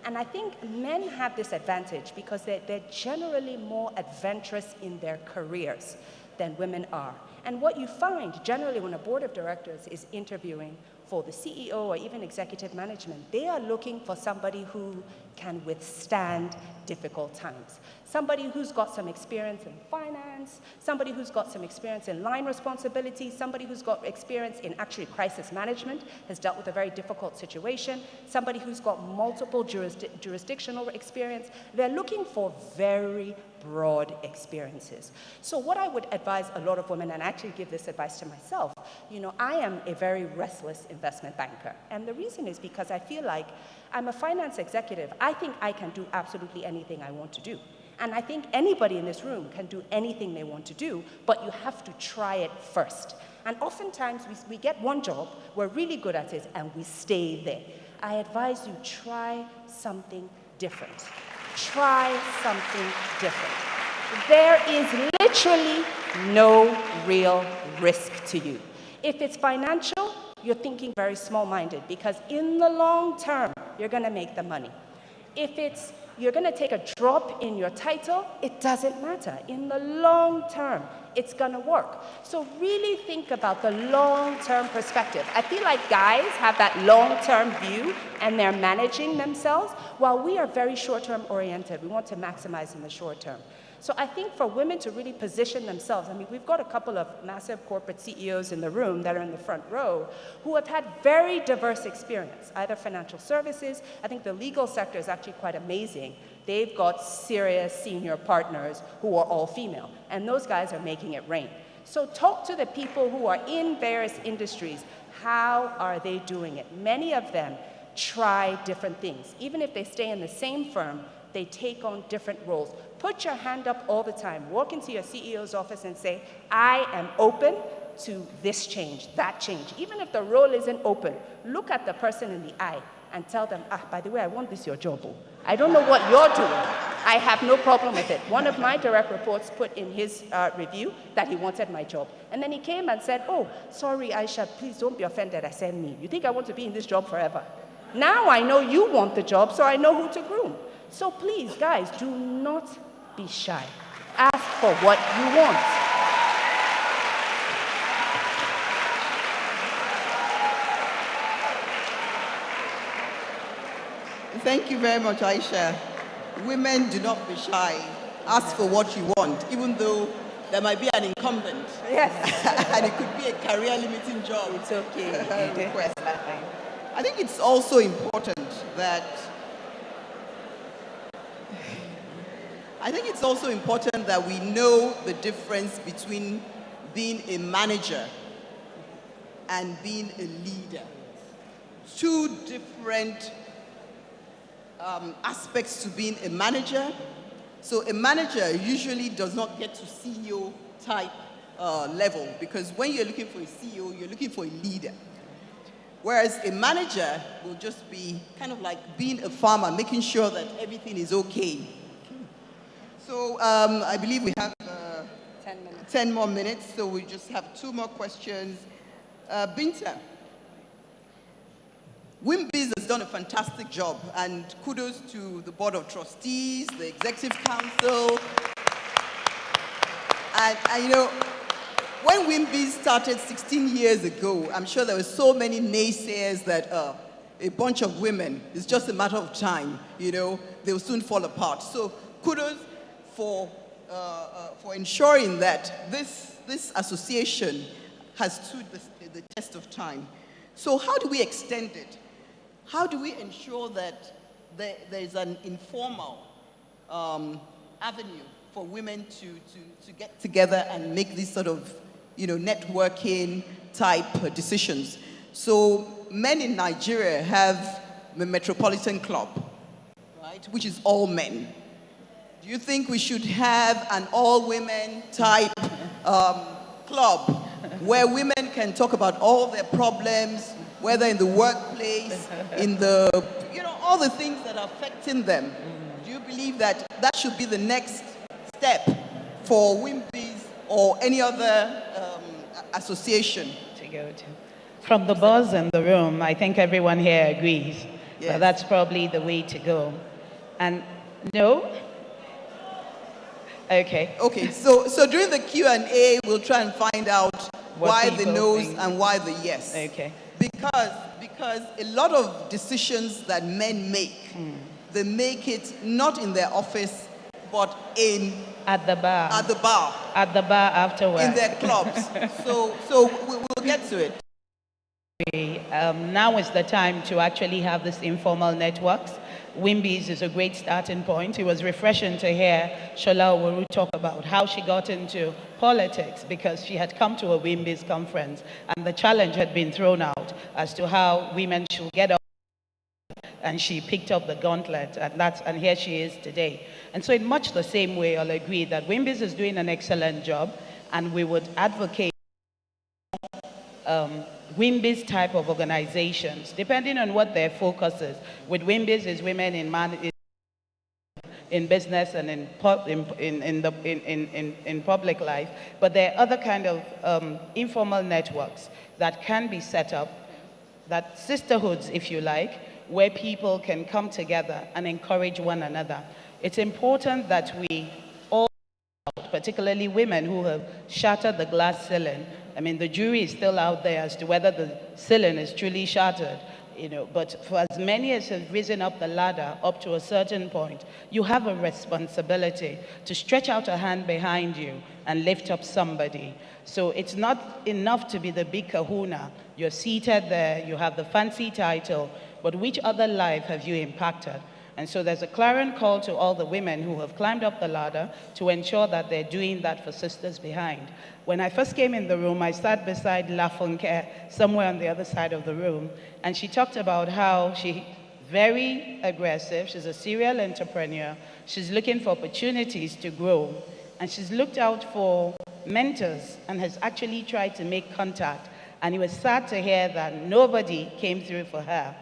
And I think men have this advantage because they're generally more adventurous in their careers than women are. And what you find generally when a board of directors is interviewing for the CEO or even executive management, they are looking for somebody who can withstand difficult times. Somebody who's got some experience in finance, somebody who's got some experience in line responsibility, somebody who's got experience in actually crisis management, has dealt with a very difficult situation, somebody who's got multiple jurisdictional experience. They're looking for very broad experiences. So what I would advise a lot of women, and I actually give this advice to myself, you know, I am a very restless investment banker. And the reason is because I feel like I'm a finance executive. I think I can do absolutely anything I want to do. And I think anybody in this room can do anything they want to do, but you have to try it first. And oftentimes we get one job, we're really good at it, and we stay there. I advise you, try something different. Try something different. There is literally no real risk to you. If it's financial, you're thinking very small-minded because in the long term, you're going to make the money. If it's You're going to take a drop in your title, it doesn't matter. In the long term, it's going to work. So really think about the long-term perspective. I feel like guys have that long-term view and they're managing themselves, while we are very short-term oriented. We want to maximize in the short term. So I think for women to really position themselves, I mean, we've got a couple of massive corporate CEOs in the room that are in the front row who have had very diverse experience, either financial services. I think the legal sector is actually quite amazing. They've got serious senior partners who are all female, and those guys are making it rain. So talk to the people who are in various industries. How are they doing it? Many of them try different things. Even if they stay in the same firm, they take on different roles. Put your hand up all the time. Walk into your CEO's office and say, I am open to this change, that change. Even if the role isn't open, look at the person in the eye and tell them, by the way, I want this your job. Oh. I don't know what you're doing. I have no problem with it. One of my direct reports put in his review that he wanted my job. And then he came and said, oh, sorry, Aisha, please don't be offended. I said me. You think I want to be in this job forever? Now I know you want the job, so I know who to groom. So please, guys, do not be shy. Ask for what you want. Thank you very much, Aisha. Women, do not be shy. Ask for what you want, even though there might be an incumbent. Yes. And it could be a career-limiting job. It's okay. Request. I think it's also important that we know the difference between being a manager and being a leader. Two different aspects to being a manager. So a manager usually does not get to CEO type level, because when you're looking for a CEO, you're looking for a leader. Whereas a manager will just be kind of like being a farmer, making sure that everything is okay. So I believe we have 10 more minutes, so we just have 2 more questions. Binta, WIMBIZ has done a fantastic job, and kudos to the Board of Trustees, the Executive Council. And you know, when WIMBIZ started 16 years ago, I'm sure there were so many naysayers that a bunch of women, it's just a matter of time, you know, they'll soon fall apart. So kudos for ensuring that this association has stood the test of time. So how do we extend it? How do we ensure that there is an informal avenue for women to get together and make these sort of, you know, networking type decisions? So men in Nigeria have the Metropolitan Club, right, which is all men. Do you think we should have an all-women type club where women can talk about all their problems, whether in the workplace, in the, you know, all the things that are affecting them? Do you believe that that should be the next step for WIMBIZ or any other association? To go to. From the buzz in the room, I think everyone here agrees that that's probably the way to go. And no? Okay. Okay, so during the Q&A, we'll try and find out why the no's and why the yes. Okay. Because a lot of decisions that men make, they make it not in their office, but at the bar. At the bar. At the bar afterwards. In their clubs. so we'll get to it. Now is the time to actually have this informal networks. WIMBIZ is a great starting point. It was refreshing to hear Shola Oworu talk about how she got into politics, because she had come to a WIMBIZ conference and the challenge had been thrown out as to how women should get up, and she picked up the gauntlet, and here she is today. And so in much the same way, I'll agree that WIMBIZ is doing an excellent job, and we would advocate WIMBIZ type of organizations, depending on what their focus is. With WIMBIZ is women in business and in public life, but there are other kind of informal networks that can be set up, that sisterhoods, if you like, where people can come together and encourage one another. It's important that we all, particularly women who have shattered the glass ceiling. I mean, the jury is still out there as to whether the ceiling is truly shattered. But for as many as have risen up the ladder up to a certain point, you have a responsibility to stretch out a hand behind you and lift up somebody. So it's not enough to be the big kahuna. You're seated there, you have the fancy title, but which other life have you impacted? And so there's a clarion call to all the women who have climbed up the ladder to ensure that they're doing that for sisters behind. When I first came in the room, I sat beside La Fonque, somewhere on the other side of the room, and she talked about how she's very aggressive, she's a serial entrepreneur, she's looking for opportunities to grow, and she's looked out for mentors and has actually tried to make contact. And it was sad to hear that nobody came through for her.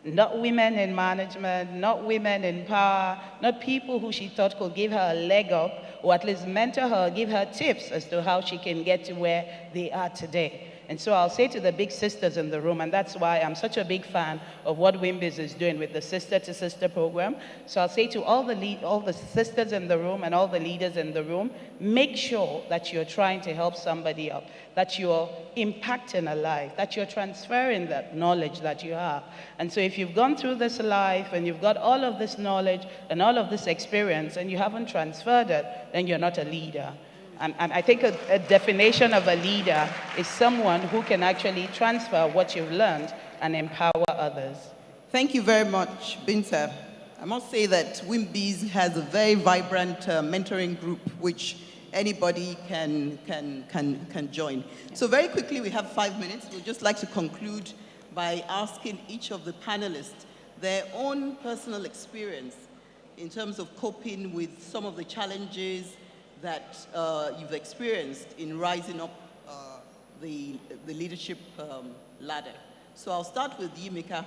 Not women in management, not women in power, not people who she thought could give her a leg up or at least mentor her, give her tips as to how she can get to where they are today. And so I'll say to the big sisters in the room, and that's why I'm such a big fan of what WIMBIZ is doing with the Sister to Sister program. So I'll say to all the sisters in the room and all the leaders in the room, make sure that you're trying to help somebody up, that you're impacting a life, that you're transferring that knowledge that you have. And so if you've gone through this life and you've got all of this knowledge and all of this experience and you haven't transferred it, then you're not a leader. And I think a definition of a leader is someone who can actually transfer what you've learned and empower others. Thank you very much, Binta. I must say that WIMBIZ has a very vibrant mentoring group which anybody can join. So very quickly, we have 5 minutes. We'd just like to conclude by asking each of the panelists their own personal experience in terms of coping with some of the challenges that you've experienced in rising up the leadership ladder. So I'll start with Yimika.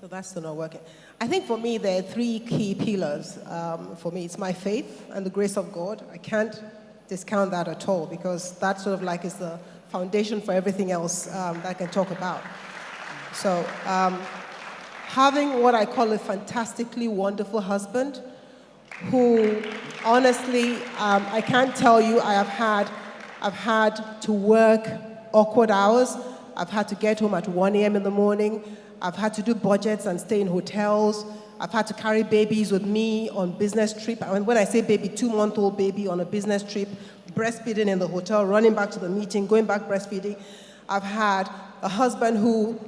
So that's still not working. I think for me, there are 3 key pillars. For me, it's my faith and the grace of God. I can't discount that at all because that sort of like is the foundation for everything else that I can talk about. So having what I call a fantastically wonderful husband who, honestly, I can't tell you, I've had to work awkward hours. I've had to get home at 1 a.m. in the morning. I've had to do budgets and stay in hotels. I've had to carry babies with me on business trip. And when I say baby, 2-month-old baby on a business trip, breastfeeding in the hotel, running back to the meeting, going back breastfeeding. I've had a husband who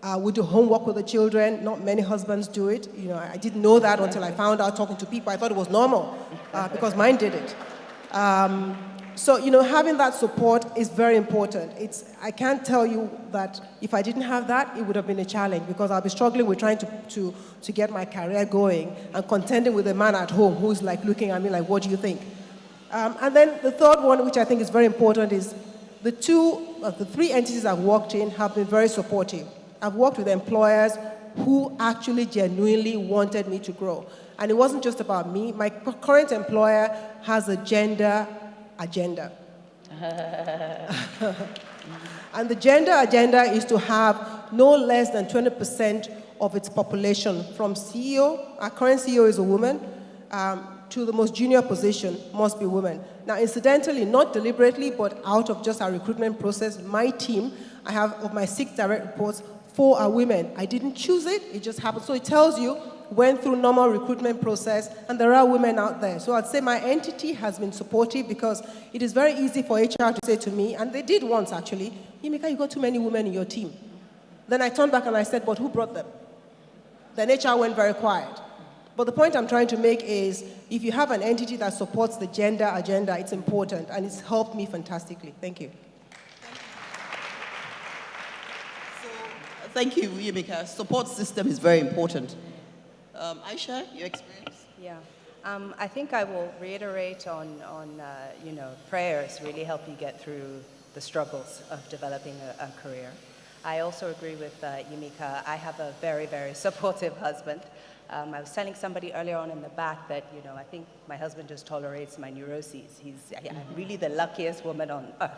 would do homework with the children. Not many husbands do it. I didn't know that until I found out talking to people. I thought it was normal because mine did it. So, having that support is very important. I can't tell you that if I didn't have that, it would have been a challenge because I'll be struggling with trying to get my career going and contending with a man at home who's like looking at me like, what do you think? And then the third one, which I think is very important, is the 3 entities I've worked in have been very supportive. I've worked with employers who actually genuinely wanted me to grow. And it wasn't just about me. My current employer has a gender agenda. And the gender agenda is to have no less than 20% of its population from CEO, our current CEO is a woman, to the most junior position must be women. Now, incidentally, not deliberately, but out of just our recruitment process, my team, I have of my 6 direct reports, 4 are women. I didn't choose it, it just happened. So it tells you, went through normal recruitment process, and there are women out there. So I'd say my entity has been supportive because it is very easy for HR to say to me, and they did once actually, Yimika, you got too many women in your team. Then I turned back and I said, but who brought them? Then HR went very quiet. But the point I'm trying to make is, if you have an entity that supports the gender agenda, it's important, and it's helped me fantastically. Thank you. Thank you, Yimika. Support system is very important. Aisha, your experience? Yeah. I think I will reiterate on prayers really help you get through the struggles of developing a career. I also agree with Yimika. I have a very, very supportive husband. I was telling somebody earlier on in the back that, I think my husband just tolerates my neuroses. I'm really the luckiest woman on earth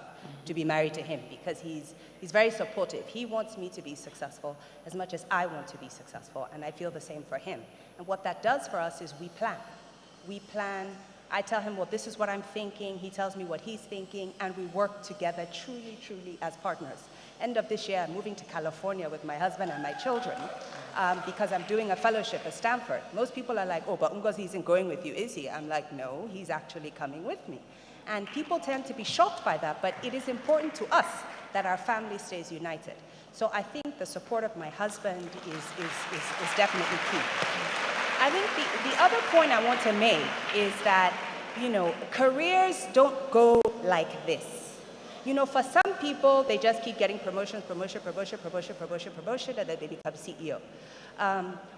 to be married to him because he's very supportive. He wants me to be successful as much as I want to be successful, and I feel the same for him. And what that does for us is we plan. We plan. I tell him, well, this is what I'm thinking. He tells me what he's thinking, and we work together truly, truly as partners. End of this year, I'm moving to California with my husband and my children because I'm doing a fellowship at Stanford. Most people are like, oh, but Ngozi isn't going with you, is he? I'm like, no, he's actually coming with me. And people tend to be shocked by that, but it is important to us that our family stays united. So I think the support of my husband is definitely key. I think the other point I want to make is that, careers don't go like this. For some people, they just keep getting promotion, and then they become CEO.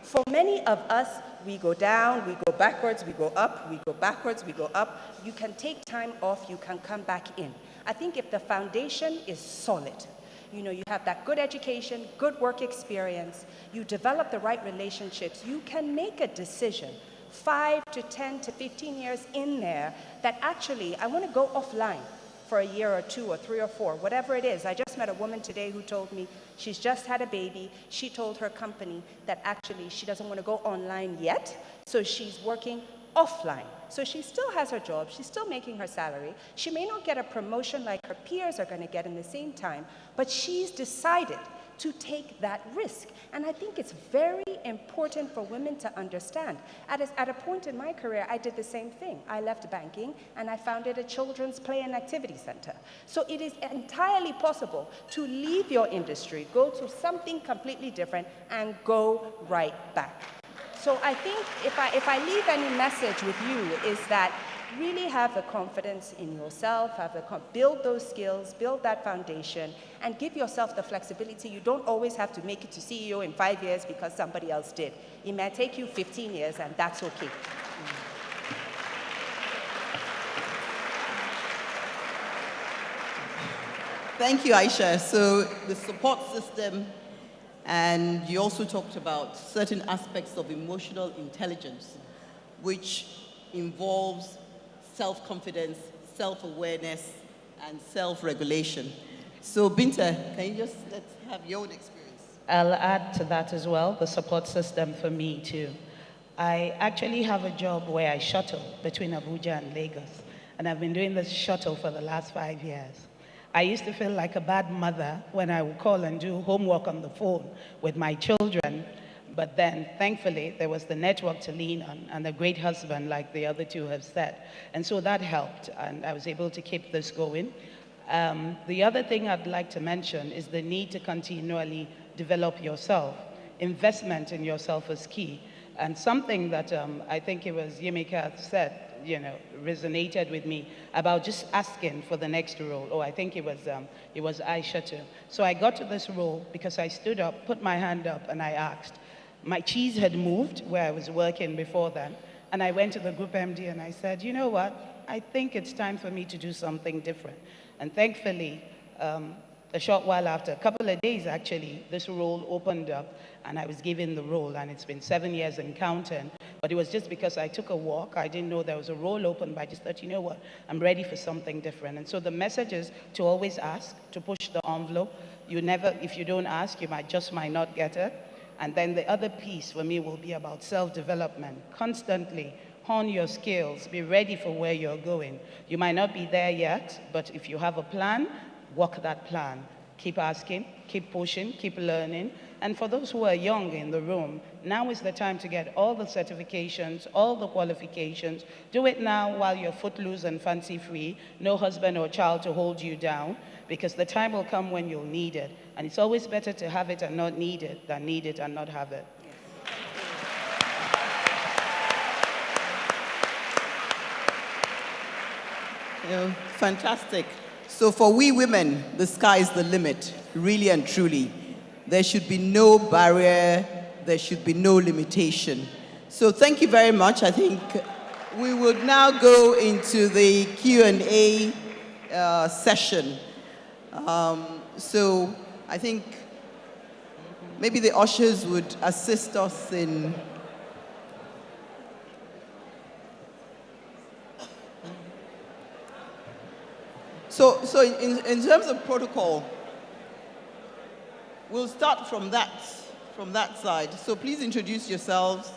For many of us, we go down, we go backwards, we go up, we go backwards, we go up. You can take time off, you can come back in. I think if the foundation is solid, you have that good education, good work experience, you develop the right relationships, you can make a decision 5 to 10 to 15 years in there that actually, I want to go offline for a year or 2 or 3 or 4, whatever it is. I just met a woman today who told me she's just had a baby. She told her company that actually she doesn't want to go online yet, so she's working offline. So she still has her job, she's still making her salary. She may not get a promotion like her peers are going to get in the same time, but she's decided to take that risk. And I think it's very important for women to understand. At a point in my career, I did the same thing. I left banking and I founded a children's play and activity center. So it is entirely possible to leave your industry, go to something completely different, and go right back. So I think if I leave any message with you is that really have the confidence in yourself, build those skills, build that foundation, and give yourself the flexibility. You don't always have to make it to CEO in 5 years because somebody else did. It may take you 15 years, and that's okay. Thank you, Aisha. So the support system, and you also talked about certain aspects of emotional intelligence, which involves self-confidence, self-awareness, and self-regulation. So Binta, can you let's have your own experience? I'll add to that as well, the support system for me too. I actually have a job where I shuttle between Abuja and Lagos, and I've been doing this shuttle for the last 5 years. I used to feel like a bad mother when I would call and do homework on the phone with my children. But then, thankfully, there was the network to lean on and a great husband, like the other two have said. And so that helped, and I was able to keep this going. The other thing I'd like to mention is the need to continually develop yourself. Investment in yourself is key. And something that I think it was Yemika said, resonated with me about just asking for the next role. Oh, I think it was Aisha too. So I got to this role because I stood up, put my hand up, and I asked. My cheese had moved where I was working before then, and I went to the group MD and I said, you know what, I think it's time for me to do something different. And thankfully, a short while after, a couple of days actually, this role opened up and I was given the role, and it's been 7 years and counting. But it was just because I took a walk. I didn't know there was a role open, but I just thought, you know what, I'm ready for something different. And so the message is to always ask, to push the envelope. If you don't ask, you might not get it. And then the other piece for me will be about self-development. Constantly hone your skills, be ready for where you're going. You might not be there yet, but if you have a plan, walk that plan. Keep asking, keep pushing, keep learning. And for those who are young in the room, now is the time to get all the certifications, all the qualifications. Do it now while you're footloose and fancy-free, no husband or child to hold you down, because the time will come when you'll need it. And it's always better to have it and not need it than need it and not have it. Fantastic. So for we women, the sky is the limit, really and truly. There should be no barrier, there should be no limitation. So thank you very much. I think we would now go into the Q&A session. So I think maybe the ushers would assist us in So in terms of protocol, we'll start from that side. So please introduce yourselves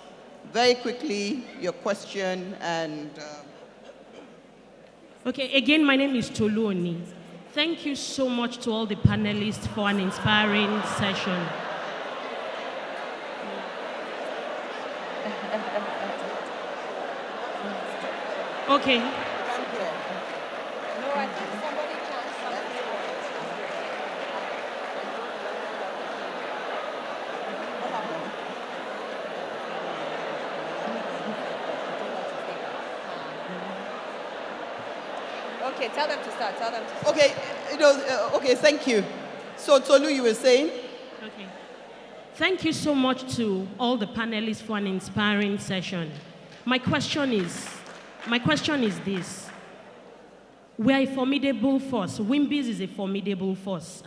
very quickly, your question, and... Okay, again, my name is Tolu Oni. Thank you so much to all the panelists for an inspiring session. Okay. No, I think somebody can. Okay, tell them to start. Okay, okay, thank you. So Tolu, you were saying? Okay. Thank you so much to all the panelists for an inspiring session. My question is this. We are a formidable force. WIMBIZ is a formidable force.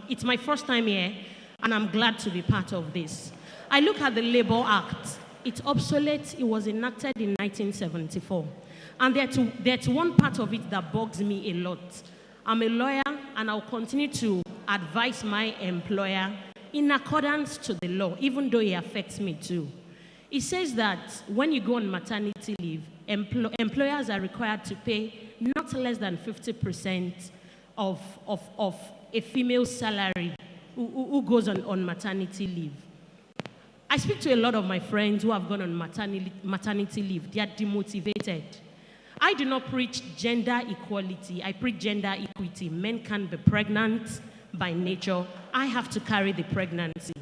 It's my first time here, and I'm glad to be part of this. I look at the Labour Act. It's obsolete. It was enacted in 1974. And there's one part of it that bugs me a lot. I'm a lawyer, and I'll continue to advise my employer in accordance to the law, even though it affects me too. It says that when you go on maternity leave, employers are required to pay not less than 50% of a female's salary who goes on maternity leave. I speak to a lot of my friends who have gone on maternity leave. They are demotivated. I do not preach gender equality. I preach gender equity. Men can be pregnant by nature. I have to carry the pregnancy.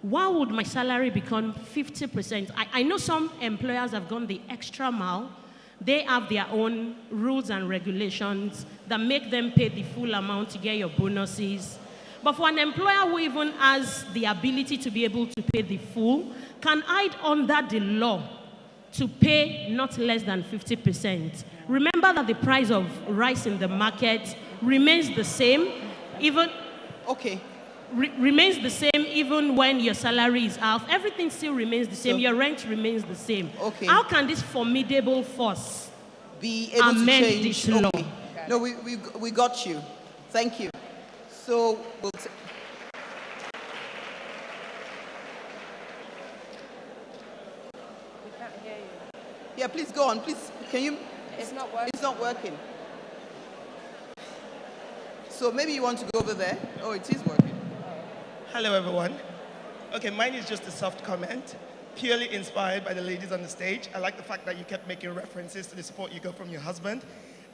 Why would my salary become 50%? I know some employers have gone the extra mile. They have their own rules and regulations that make them pay the full amount to get your bonuses. But for an employer who even has the ability to be able to pay the full, can hide under the law to pay not less than 50%. Remember that the price of rice in the market remains the same, even... Okay. Remains the same even when your salary is half. Everything still remains the same. Your rent remains the same. Okay. How can this formidable force be able amend to change this law? Okay. No, we got you. Thank you. So we'll We can't hear you. yeah, please go on. Please, can you? It's not working. It's not working. So maybe you want to go over there. Oh, it is working. Hello, everyone. Okay, mine is just a soft comment, purely inspired by the ladies on the stage. I like the fact that you kept making references to the support you got from your husband.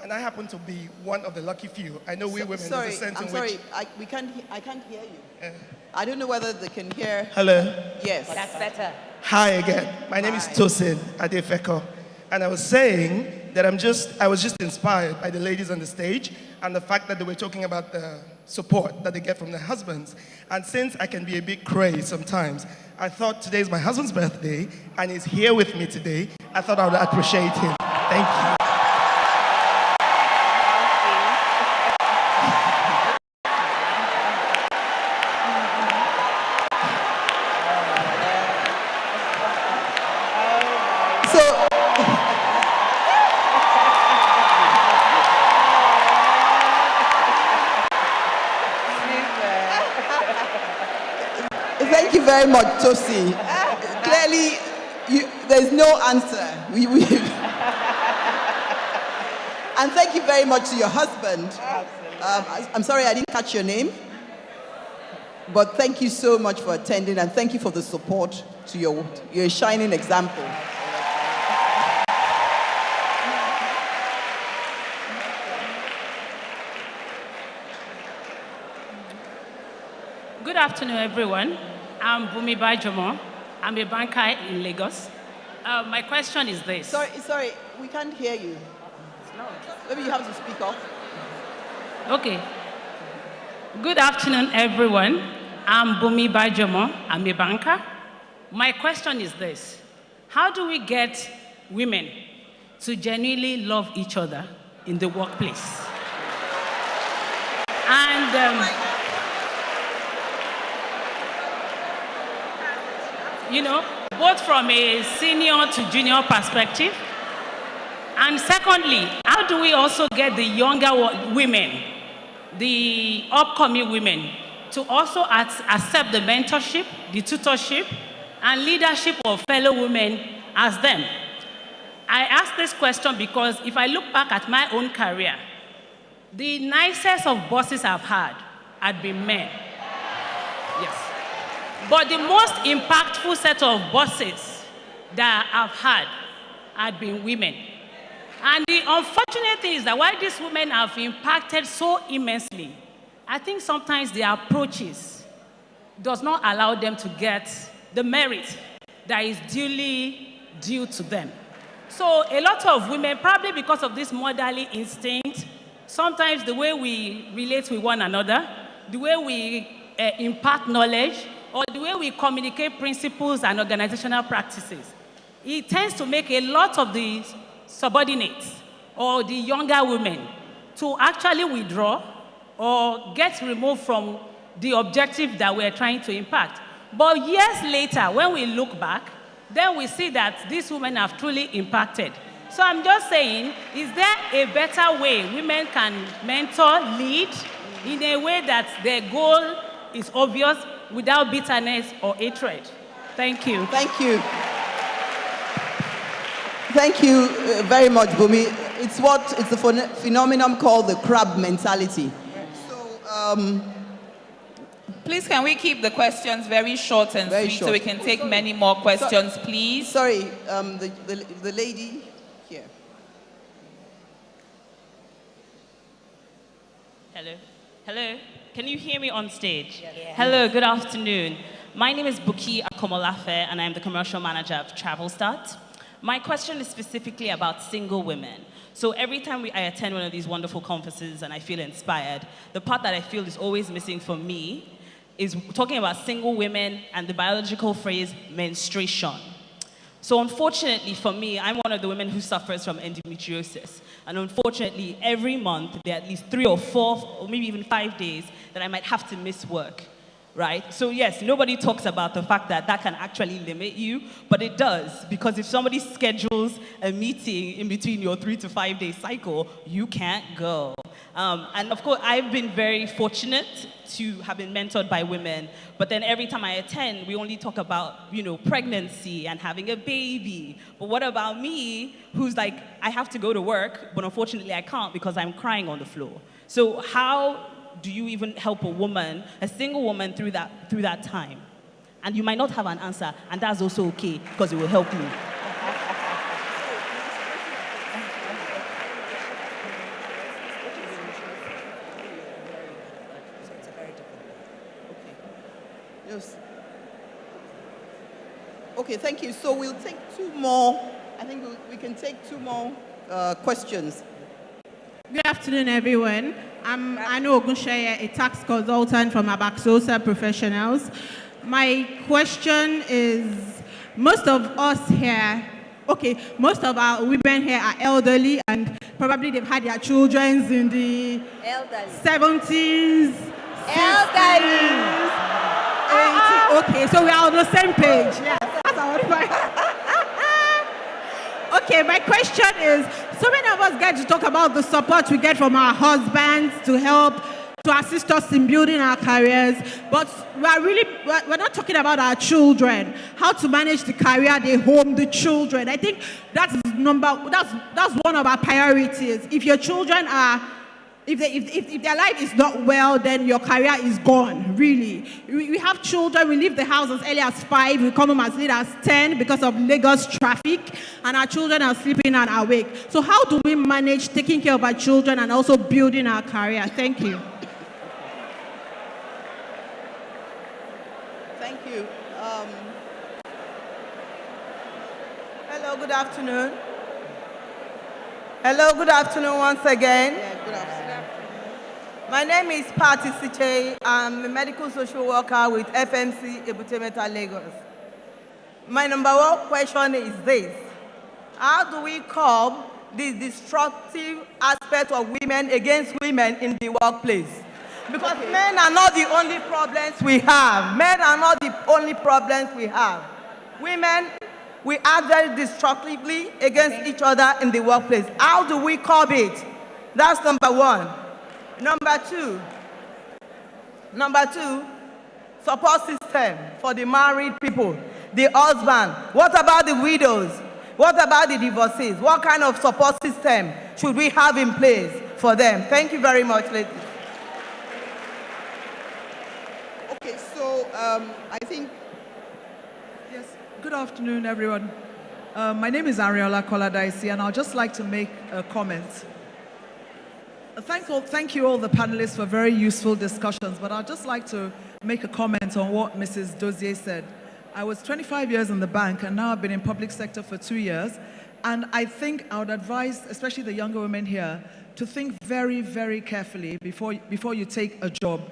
And I happen to be one of the lucky few. I know we women, Sorry, there's a sense I'm in sorry. which... I can't hear you. I don't know whether they can hear. Hello. Yes. That's better. Hi again. My name is Tosin Adefeko. And I was saying that I was just inspired by the ladies on the stage and the fact that they were talking about the support that they get from their husbands. And since I can be a bit crazy sometimes, I thought today's my husband's birthday and he's here with me today. I thought I would appreciate him. Thank you. Thank you very much, Tosi. Clearly, there's no answer. And thank you very much to your husband. I'm sorry I didn't catch your name. But thank you so much for attending, and thank you for the support to your shining example. Good afternoon, everyone. I'm Bumi Bajomo. I'm a banker in Lagos. My question is this. Sorry, we can't hear you. Maybe you have to speak up. Okay. Good afternoon, everyone. I'm Bumi Bajomo. I'm a banker. My question is this. How do we get women to genuinely love each other in the workplace? And, you know, both from a senior to junior perspective, And secondly, how do we also get the younger women, the upcoming women, to also accept the mentorship, the tutorship, and leadership of fellow women as them? I ask this question because if I look back at my own career, the nicest of bosses I've had been men. Yes. But the most impactful set of bosses that I've had been women. And the unfortunate thing is that while these women have impacted so immensely, I think sometimes their approaches does not allow them to get the merit that is duly due to them. So a lot of women, probably because of this motherly instinct, sometimes the way we relate with one another, the way we impart knowledge, or the way we communicate principles and organizational practices, it tends to make a lot of the subordinates or the younger women to actually withdraw or get removed from the objective that we're trying to impact. But years later, when we look back, then we see that these women have truly impacted. So I'm just saying, is there a better way women can mentor, lead, in a way that their goal is obvious without bitterness or hatred? Thank you. Thank you. Thank you very much, Bumi. It's a phenomenon called the crab mentality. So, please, can we keep the questions very short and very sweet short, so we can take many more questions, please? Sorry, the lady here. Hello. Hello. Can you hear me on stage? Yes. Hello, good afternoon. My name is Buki Akomolafe, and I'm the commercial manager of Travel Start. My question is specifically about single women. So every time I attend one of these wonderful conferences and I feel inspired, the part that I feel is always missing for me is talking about single women and the biological phrase menstruation. So unfortunately for me, I'm one of the women who suffers from endometriosis. And unfortunately, every month, there are at least 3 or 4, or maybe even 5 days that I might have to miss work, right? So yes, nobody talks about the fact that that can actually limit you, but it does, because if somebody schedules a meeting in between your 3 to 5 day cycle, you can't go. And of course, I've been very fortunate to have been mentored by women, but then every time I attend, we only talk about, pregnancy and having a baby. But what about me, who's like, I have to go to work, but unfortunately I can't because I'm crying on the floor. So how do you even help a woman, a single woman, through that time? And you might not have an answer, and that's also okay, because it will help me. Yes. Okay, thank you. So we'll take 2 more. I think we can take 2 more questions. Good afternoon, everyone. I'm Anu Ogunsheye, a tax consultant from Abaxosa Professionals. My question is, most of our women here are elderly, and probably they've had their children in the 70s, 60s, 80s. Okay, so we are on the same page. Yes, that's our point. Okay, my question is, so many of us get to talk about the support we get from our husbands to assist us in building our careers, but we're not talking about our children, how to manage the career, the home, the children. I think that's one of our priorities. If your children are, if their life is not well, then your career is gone, really. We have children, we leave the house as early as 5, we come home as late as 10 because of Lagos traffic, and our children are sleeping and awake. So how do we manage taking care of our children and also building our career? Thank you. Thank you. Hello, good afternoon. Hello, good afternoon once again. Yeah, good afternoon. My name is Patty Siche. I'm a medical social worker with FMC Ebutemeta Lagos. My number 1 question is this: how do we curb the destructive aspect of women against women in the workplace? Because men are not the only problems we have. Men are not the only problems we have. Women We act very destructively against each other in the workplace. How do we curb it? That's number one. Number two, support system for the married people, the husband. What about the widows? What about the divorcees? What kind of support system should we have in place for them? Thank you very much, ladies. Okay, so I think... Yes, good afternoon, everyone. My name is Ariola Koladaisi, and I'd just like to make a comment. Thank you all the panelists for very useful discussions, but I'd just like to make a comment on what Mrs. Dozier said. I was 25 years in the bank, and now I've been in public sector for 2 years, and I think I would advise, especially the younger women here, to think very, very carefully before you take a job,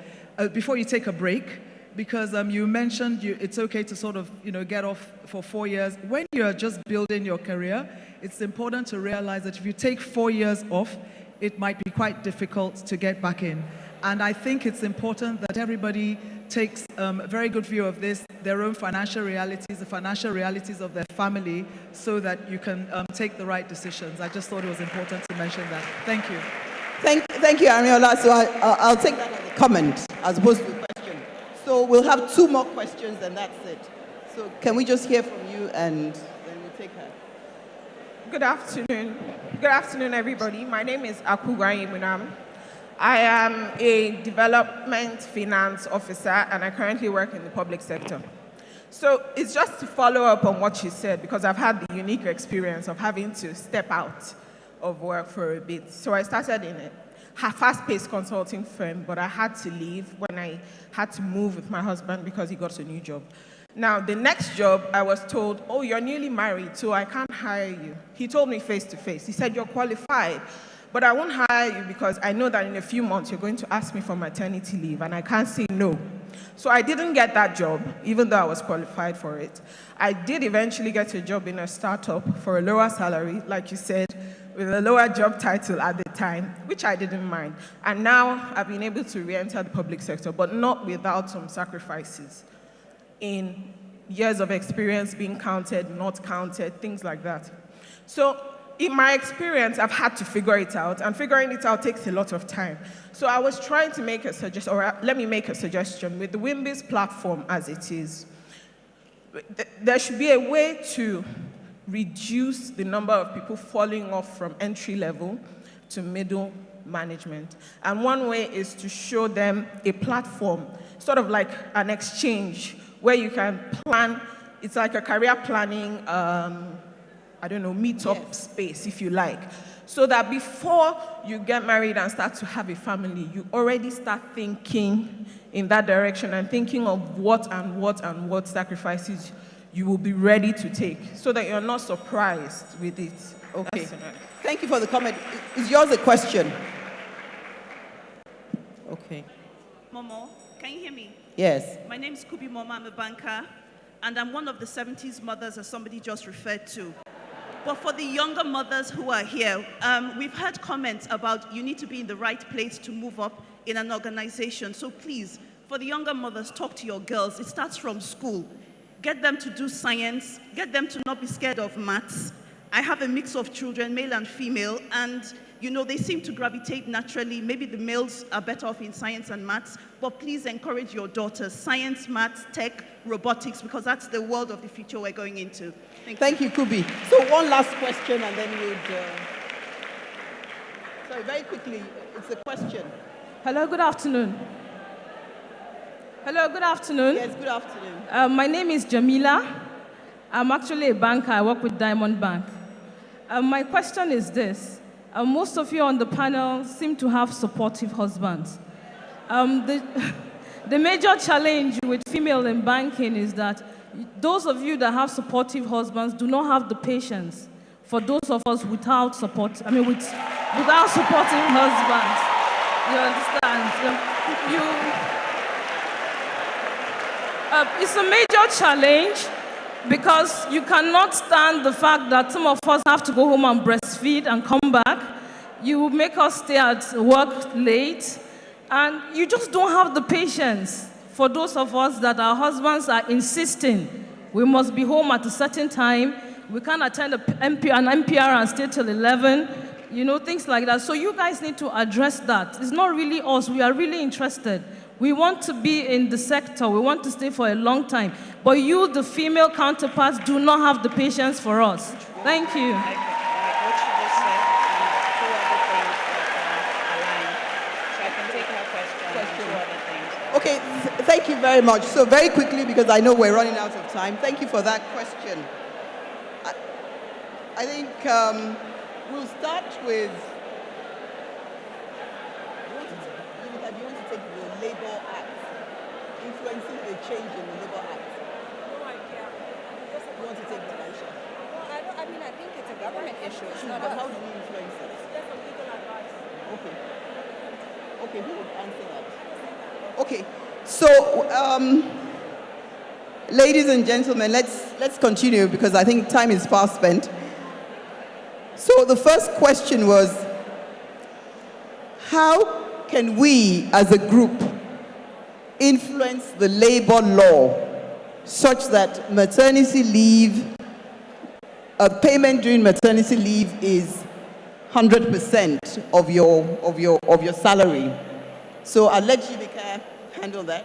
before you take a break, because you mentioned it's okay to sort of get off for 4 years. When you're just building your career, it's important to realize that if you take 4 years off, it might be quite difficult to get back in. And I think it's important that everybody takes a very good view of this, their own financial realities, the financial realities of their family, so that you can take the right decisions. I just thought it was important to mention that. Thank you. Thank you, Ariola. So I'll take that as a comment as opposed to a question. So we'll have 2 more questions and that's it. So can we just hear from you and then we'll take her. Good afternoon. Good afternoon, everybody. My name is Akugwayi Munam. I am a development finance officer, and I currently work in the public sector. So it's just to follow up on what she said, because I've had the unique experience of having to step out of work for a bit. So I started in a fast-paced consulting firm, but I had to leave when I had to move with my husband because he got a new job. Now, the next job, I was told, oh, you're newly married, so I can't hire you. He told me face to face. He said, you're qualified, but I won't hire you because I know that in a few months you're going to ask me for maternity leave, and I can't say no. So I didn't get that job, even though I was qualified for it. I did eventually get a job in a startup for a lower salary, like you said, with a lower job title at the time, which I didn't mind. And now I've been able to re-enter the public sector, but not without some sacrifices in years of experience being counted, not counted, things like that. So in my experience, I've had to figure it out, and figuring it out takes a lot of time. So I was trying to make a suggestion, or let me make a suggestion. With the WIMBIZ platform as it is, there should be a way to reduce the number of people falling off from entry level to middle management. And one way is to show them a platform, sort of like an exchange, where you can plan. It's like a career planning, meet-up space, if you like. So that before you get married and start to have a family, you already start thinking in that direction and thinking of what sacrifices you will be ready to take, so that you're not surprised with it. Okay. Thank you for the comment. Is yours a question? Okay. Momo, can you hear me? Yes. My name is Kubi Momo, I'm a banker, and I'm one of the 70s mothers, as somebody just referred to. But for the younger mothers who are here, we've heard comments about you need to be in the right place to move up in an organization. So please, for the younger mothers, talk to your girls. It starts from school. Get them to do science. Get them to not be scared of maths. I have a mix of children, male and female, and they seem to gravitate naturally. Maybe the males are better off in science and maths, but please encourage your daughters. Science, maths, tech, robotics, because that's the world of the future we're going into. Thank you, Kubi. So one last question, and then we'd... Sorry, very quickly, it's a question. Hello, good afternoon. Hello, good afternoon. Yes, good afternoon. My name is Jamila. I'm actually a banker. I work with Diamond Bank. My question is this. Most of you on the panel seem to have supportive husbands. The major challenge with female in banking is that those of you that have supportive husbands do not have the patience for those of us without supporting husbands. You understand? It's a major challenge because you cannot stand the fact that some of us have to go home and breastfeed and come back. You make us stay at work late, and you just don't have the patience for those of us that our husbands are insisting we must be home at a certain time. We can't attend an NPR and stay till 11. You know, things like that. So you guys need to address that. It's not really us. We are really interested. We want to be in the sector. We want to stay for a long time. But you, the female counterparts, do not have the patience for us. Thank you. Okay, thank you very much. So very quickly, because I know we're running out of time, thank you for that question. I think we'll start with, do you want to take the Labour Act, influencing the change in the Labour Act? No idea. You want to take the Aisha? Well, I think it's a government issue. It's not But us. how do we influence it? That's a legal advice. Okay. Okay, who would answer that? Okay, so ladies and gentlemen, let's continue because I think time is fast spent. So the first question was, how can we as a group influence the labor law such that maternity leave, payment during maternity leave is 100% of your salary? So I'll let Jibika handle that.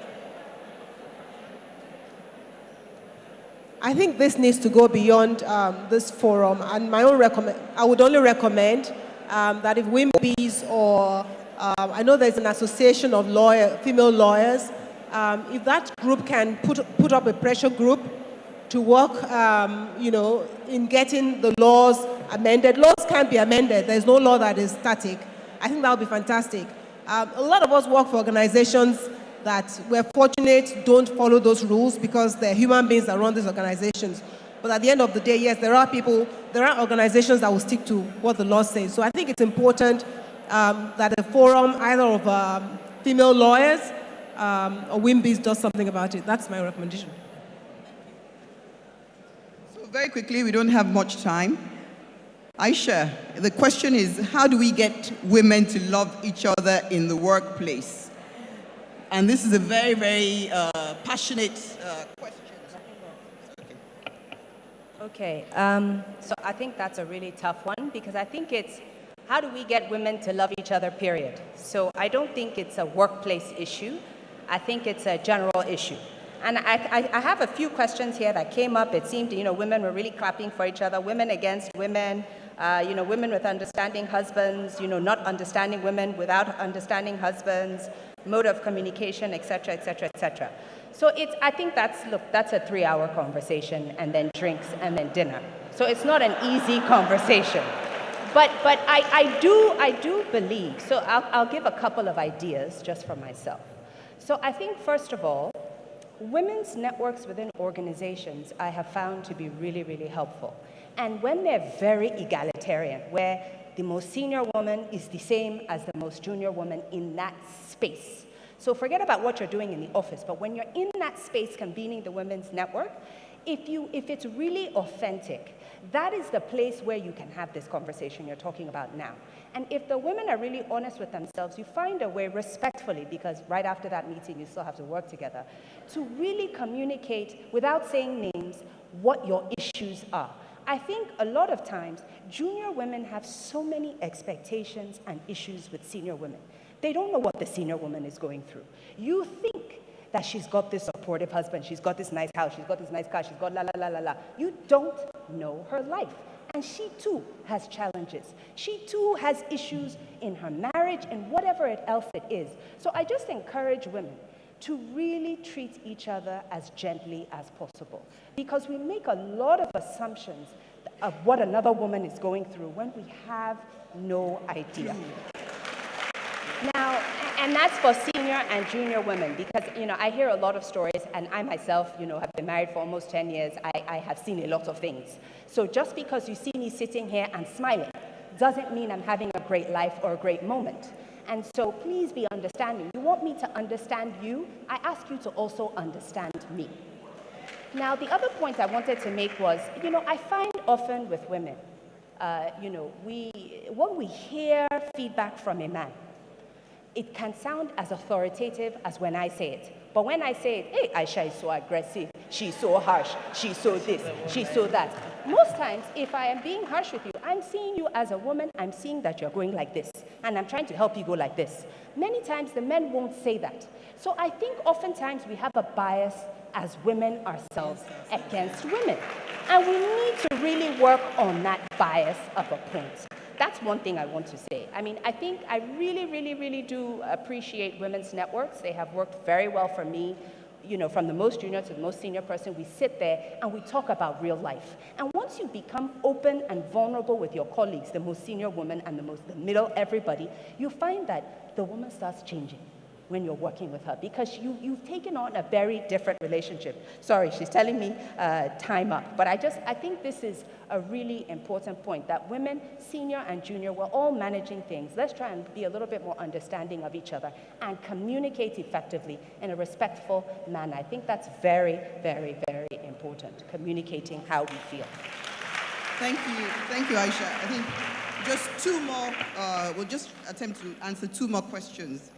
I think this needs to go beyond this forum, and I would only recommend that if WIMBIZ or I know there's an association of female lawyers, if that group can put up a pressure group to work, in getting the laws amended. Laws can't be amended. There's no law that is static. I think that would be fantastic. A lot of us work for organizations that we're fortunate don't follow those rules because they're human beings that run these organizations. But at the end of the day, yes, there are organizations that will stick to what the law says. So I think it's important that a forum, either of female lawyers or WIMBIZ, does something about it. That's my recommendation. So very quickly, we don't have much time. Aisha, the question is, how do we get women to love each other in the workplace? And this is a very, very passionate question. Okay, so I think that's a really tough one because I think it's how do we get women to love each other, period. So I don't think it's a workplace issue. I think it's a general issue. And I have a few questions here that came up. It seemed, women were really clapping for each other, women against women, women with understanding husbands, not understanding women without understanding husbands, mode of communication, et cetera, et cetera, et cetera. So I think that's a 3-hour conversation and then drinks and then dinner. So it's not an easy conversation. But I do believe, so I'll give a couple of ideas just for myself. So I think, first of all, women's networks within organizations I have found to be really, really helpful. And when they're very egalitarian, where the most senior woman is the same as the most junior woman in that space. So forget about what you're doing in the office, but when you're in that space convening the women's network, if it's really authentic, that is the place where you can have this conversation you're talking about now. And if the women are really honest with themselves, you find a way respectfully, because right after that meeting you still have to work together, to really communicate without saying names what your issues are. I think a lot of times junior women have so many expectations and issues with senior women. They don't know what the senior woman is going through. You think that she's got this supportive husband, she's got this nice house, she's got this nice car, she's got la la la la la. You don't know her life. And she too has challenges. She too has issues in her marriage and whatever else it is. So I just encourage women to really treat each other as gently as possible. Because we make a lot of assumptions of what another woman is going through when we have no idea. Now, and that's for senior and junior women, because, I hear a lot of stories, and I myself, have been married for almost 10 years. I have seen a lot of things. So just because you see me sitting here and smiling doesn't mean I'm having a great life or a great moment. And so please be understanding. You want me to understand you, I ask you to also understand me. Now, the other point I wanted to make was, I find often with women, when we hear feedback from a man, it can sound as authoritative as when I say it. But when I say it, hey, Aisha is so aggressive, she's so harsh, she's so this, she's so that. most times, if I am being harsh with you, I'm seeing you as a woman, I'm seeing that you're going like this, and I'm trying to help you go like this. Many times, the men won't say that. So I think oftentimes we have a bias as women ourselves against women. And we need to really work on that bias of a point. That's one thing I want to say. I mean, I think I really do appreciate women's networks. They have worked very well for me. You know, from the most junior to the most senior person, we sit there and we talk about real life. And once you become open and vulnerable with your colleagues, the most senior woman and the middle, everybody, you find that the woman starts changing when you're working with her, because you've taken on a very different relationship. Sorry, she's telling me time up, but I think this is a really important point, that women, senior and junior, we're all managing things. Let's try and be a little bit more understanding of each other and communicate effectively in a respectful manner. I think that's very important, communicating how we feel. Thank you, Aisha. I think just two more, we'll just attempt to answer two more questions.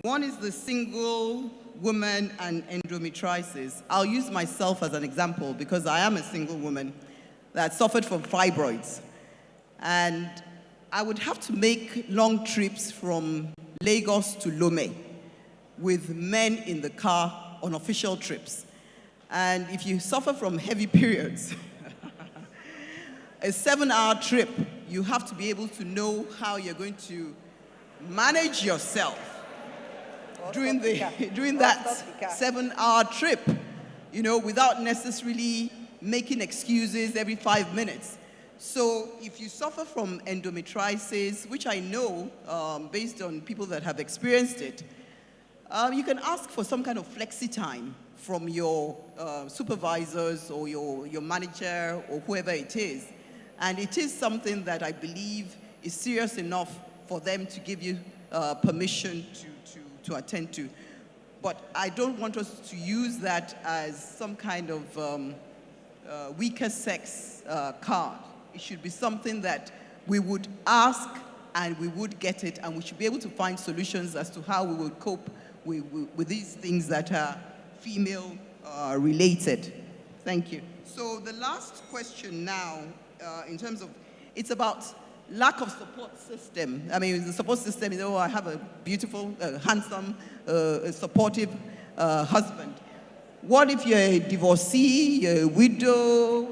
One is the single woman and endometriosis. I'll use myself as an example because I am a single woman that suffered from fibroids. And I would have to make long trips from Lagos to Lome with men in the car on official trips. And if you suffer from heavy periods, a 7-hour trip, you have to be able to know how you're going to manage yourself during that 7-hour trip, you know, without necessarily making excuses every 5 minutes. So if you suffer from endometriosis, which I know based on people that have experienced it, you can ask for some kind of flexi time from your supervisors or your manager or whoever it is. And it is something that I believe is serious enough for them to give you permission to attend to. But I don't want us to use that as some kind of weaker sex card. It should be something that we would ask and we would get it, and we should be able to find solutions as to how we will cope with these things that are female related. Thank you. So the last question now, in terms of, it's about lack of support system. I mean, the support system, you know, I have a beautiful, handsome, supportive husband. What if you're a divorcee, you're a widow,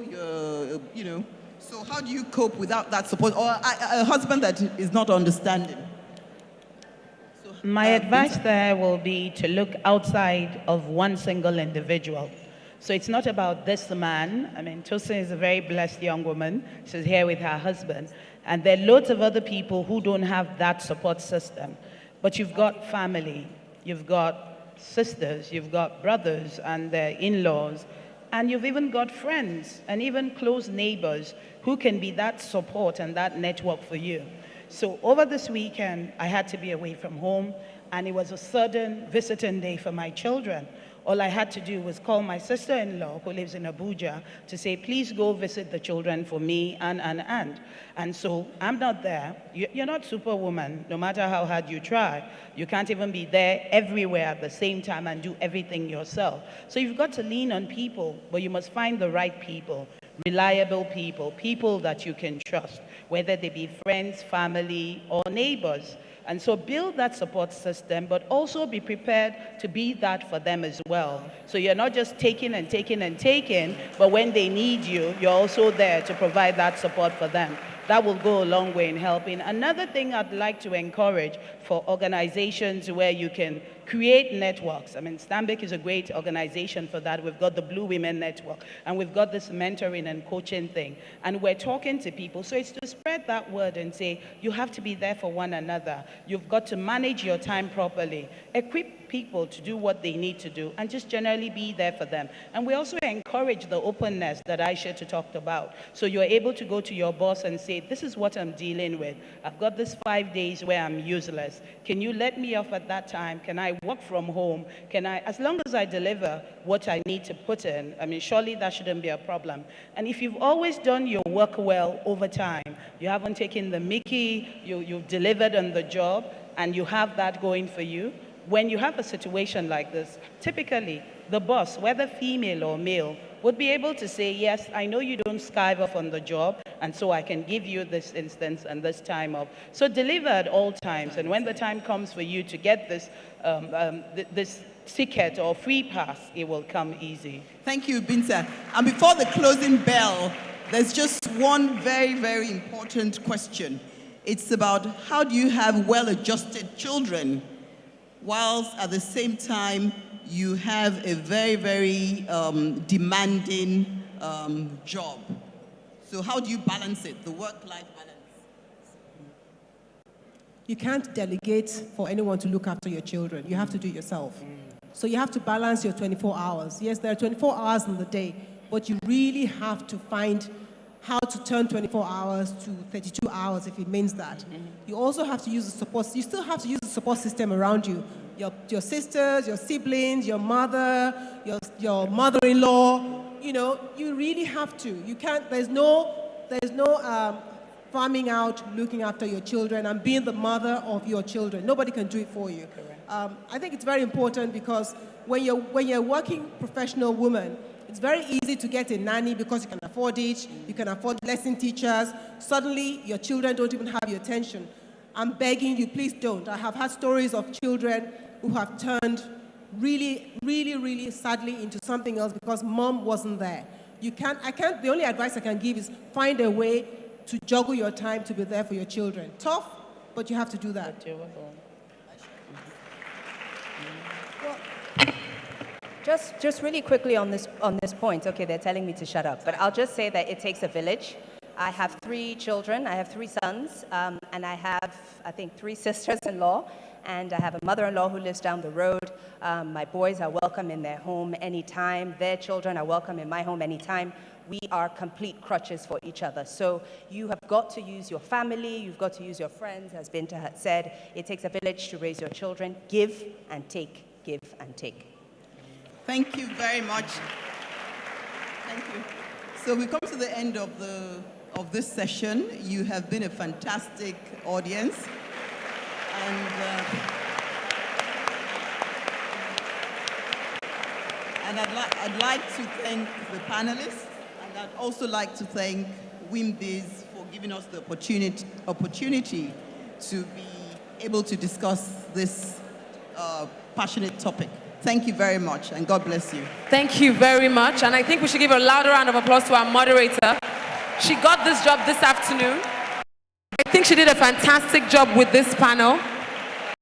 you know, so how do you cope without that support? Or a husband that is not understanding? So, my advice there will be to look outside of one single individual. So it's not about this man. I mean, Tosin is a very blessed young woman. She's here with her husband. And there are loads of other people who don't have that support system. But you've got family, you've got sisters, you've got brothers and their in-laws, and you've even got friends and even close neighbors who can be that support and that network for you. So over this weekend, I had to be away from home, and it was a sudden visiting day for my children. All I had to do was call my sister-in-law, who lives in Abuja, to say, please go visit the children for me, and so I'm not there. You're not Superwoman, no matter how hard you try. You can't even be there everywhere at the same time and do everything yourself. So you've got to lean on people, but you must find the right people, reliable people, people that you can trust, whether they be friends, family, or neighbors. And so build that support system, but also be prepared to be that for them as well. So you're not just taking and taking and taking, but when they need you, you're also there to provide that support for them. That will go a long way in helping. Another thing I'd like to encourage for organizations where you can create networks. I mean, Stanbic is a great organization for that. We've got the Blue Women Network, and we've got this mentoring and coaching thing. And we're talking to people. So it's to spread that word and say, you have to be there for one another. You've got to manage your time properly. Equip people to do what they need to do, and just generally be there for them. And we also encourage the openness that Aisha talked about. So you're able to go to your boss and say, this is what I'm dealing with. I've got this 5 days where I'm useless. Can you let me off at that time? Can I work from home? Can I, as long as I deliver what I need to put in, I mean, surely that shouldn't be a problem. And if you've always done your work well over time, you haven't taken the mickey, you've delivered on the job, and you have that going for you, when you have a situation like this, typically the boss, whether female or male, would be able to say, yes, I know you don't skive off on the job, and so I can give you this instance and this time off. So deliver at all times, and when the time comes for you to get this, this ticket or free pass, it will come easy. Thank you, Binta. And before the closing bell, there's just one very, very important question. It's about how do you have well-adjusted children whilst at the same time you have a very, very demanding job. So how do you balance it, the work-life balance? You can't delegate for anyone to look after your children. You have to do it yourself. So you have to balance your 24 hours. Yes, there are 24 hours in the day, but you really have to find how to turn 24 hours to 32 hours if it means that. You also have to use the support, you still have to use the support system around you. Your sisters, your siblings, your mother, your mother-in-law, you know, you really have to. You can't, there's no farming out, looking after your children and being the mother of your children. Nobody can do it for you. I think it's very important because when you're a working professional woman, it's very easy to get a nanny because you can afford it, you can afford lesson teachers. Suddenly, your children don't even have your attention. I'm begging you, please don't. I have had stories of children who have turned really, really, really sadly into something else because mom wasn't there. The only advice I can give is find a way to juggle your time to be there for your children. Tough, but you have to do that. Just really quickly on this point, okay, they're telling me to shut up, but I'll just say that it takes a village. I have 3 children, I have 3 sons, and I have, I think, 3 sisters-in-law, and I have a mother-in-law who lives down the road. My boys are welcome in their home anytime. Their children are welcome in my home anytime. We are complete crutches for each other. So you have got to use your family, you've got to use your friends, as Binta had said. It takes a village to raise your children. Give and take, give and take. Thank you very much. Thank you. So we come to the end of this session. You have been a fantastic audience. And I'd like to thank the panelists, and I'd also like to thank WIMBIZ for giving us the opportunity to be able to discuss this passionate topic. Thank you very much, and God bless you. Thank you very much, and I think we should give a louder round of applause to our moderator. She got this job this afternoon. I think she did a fantastic job with this panel.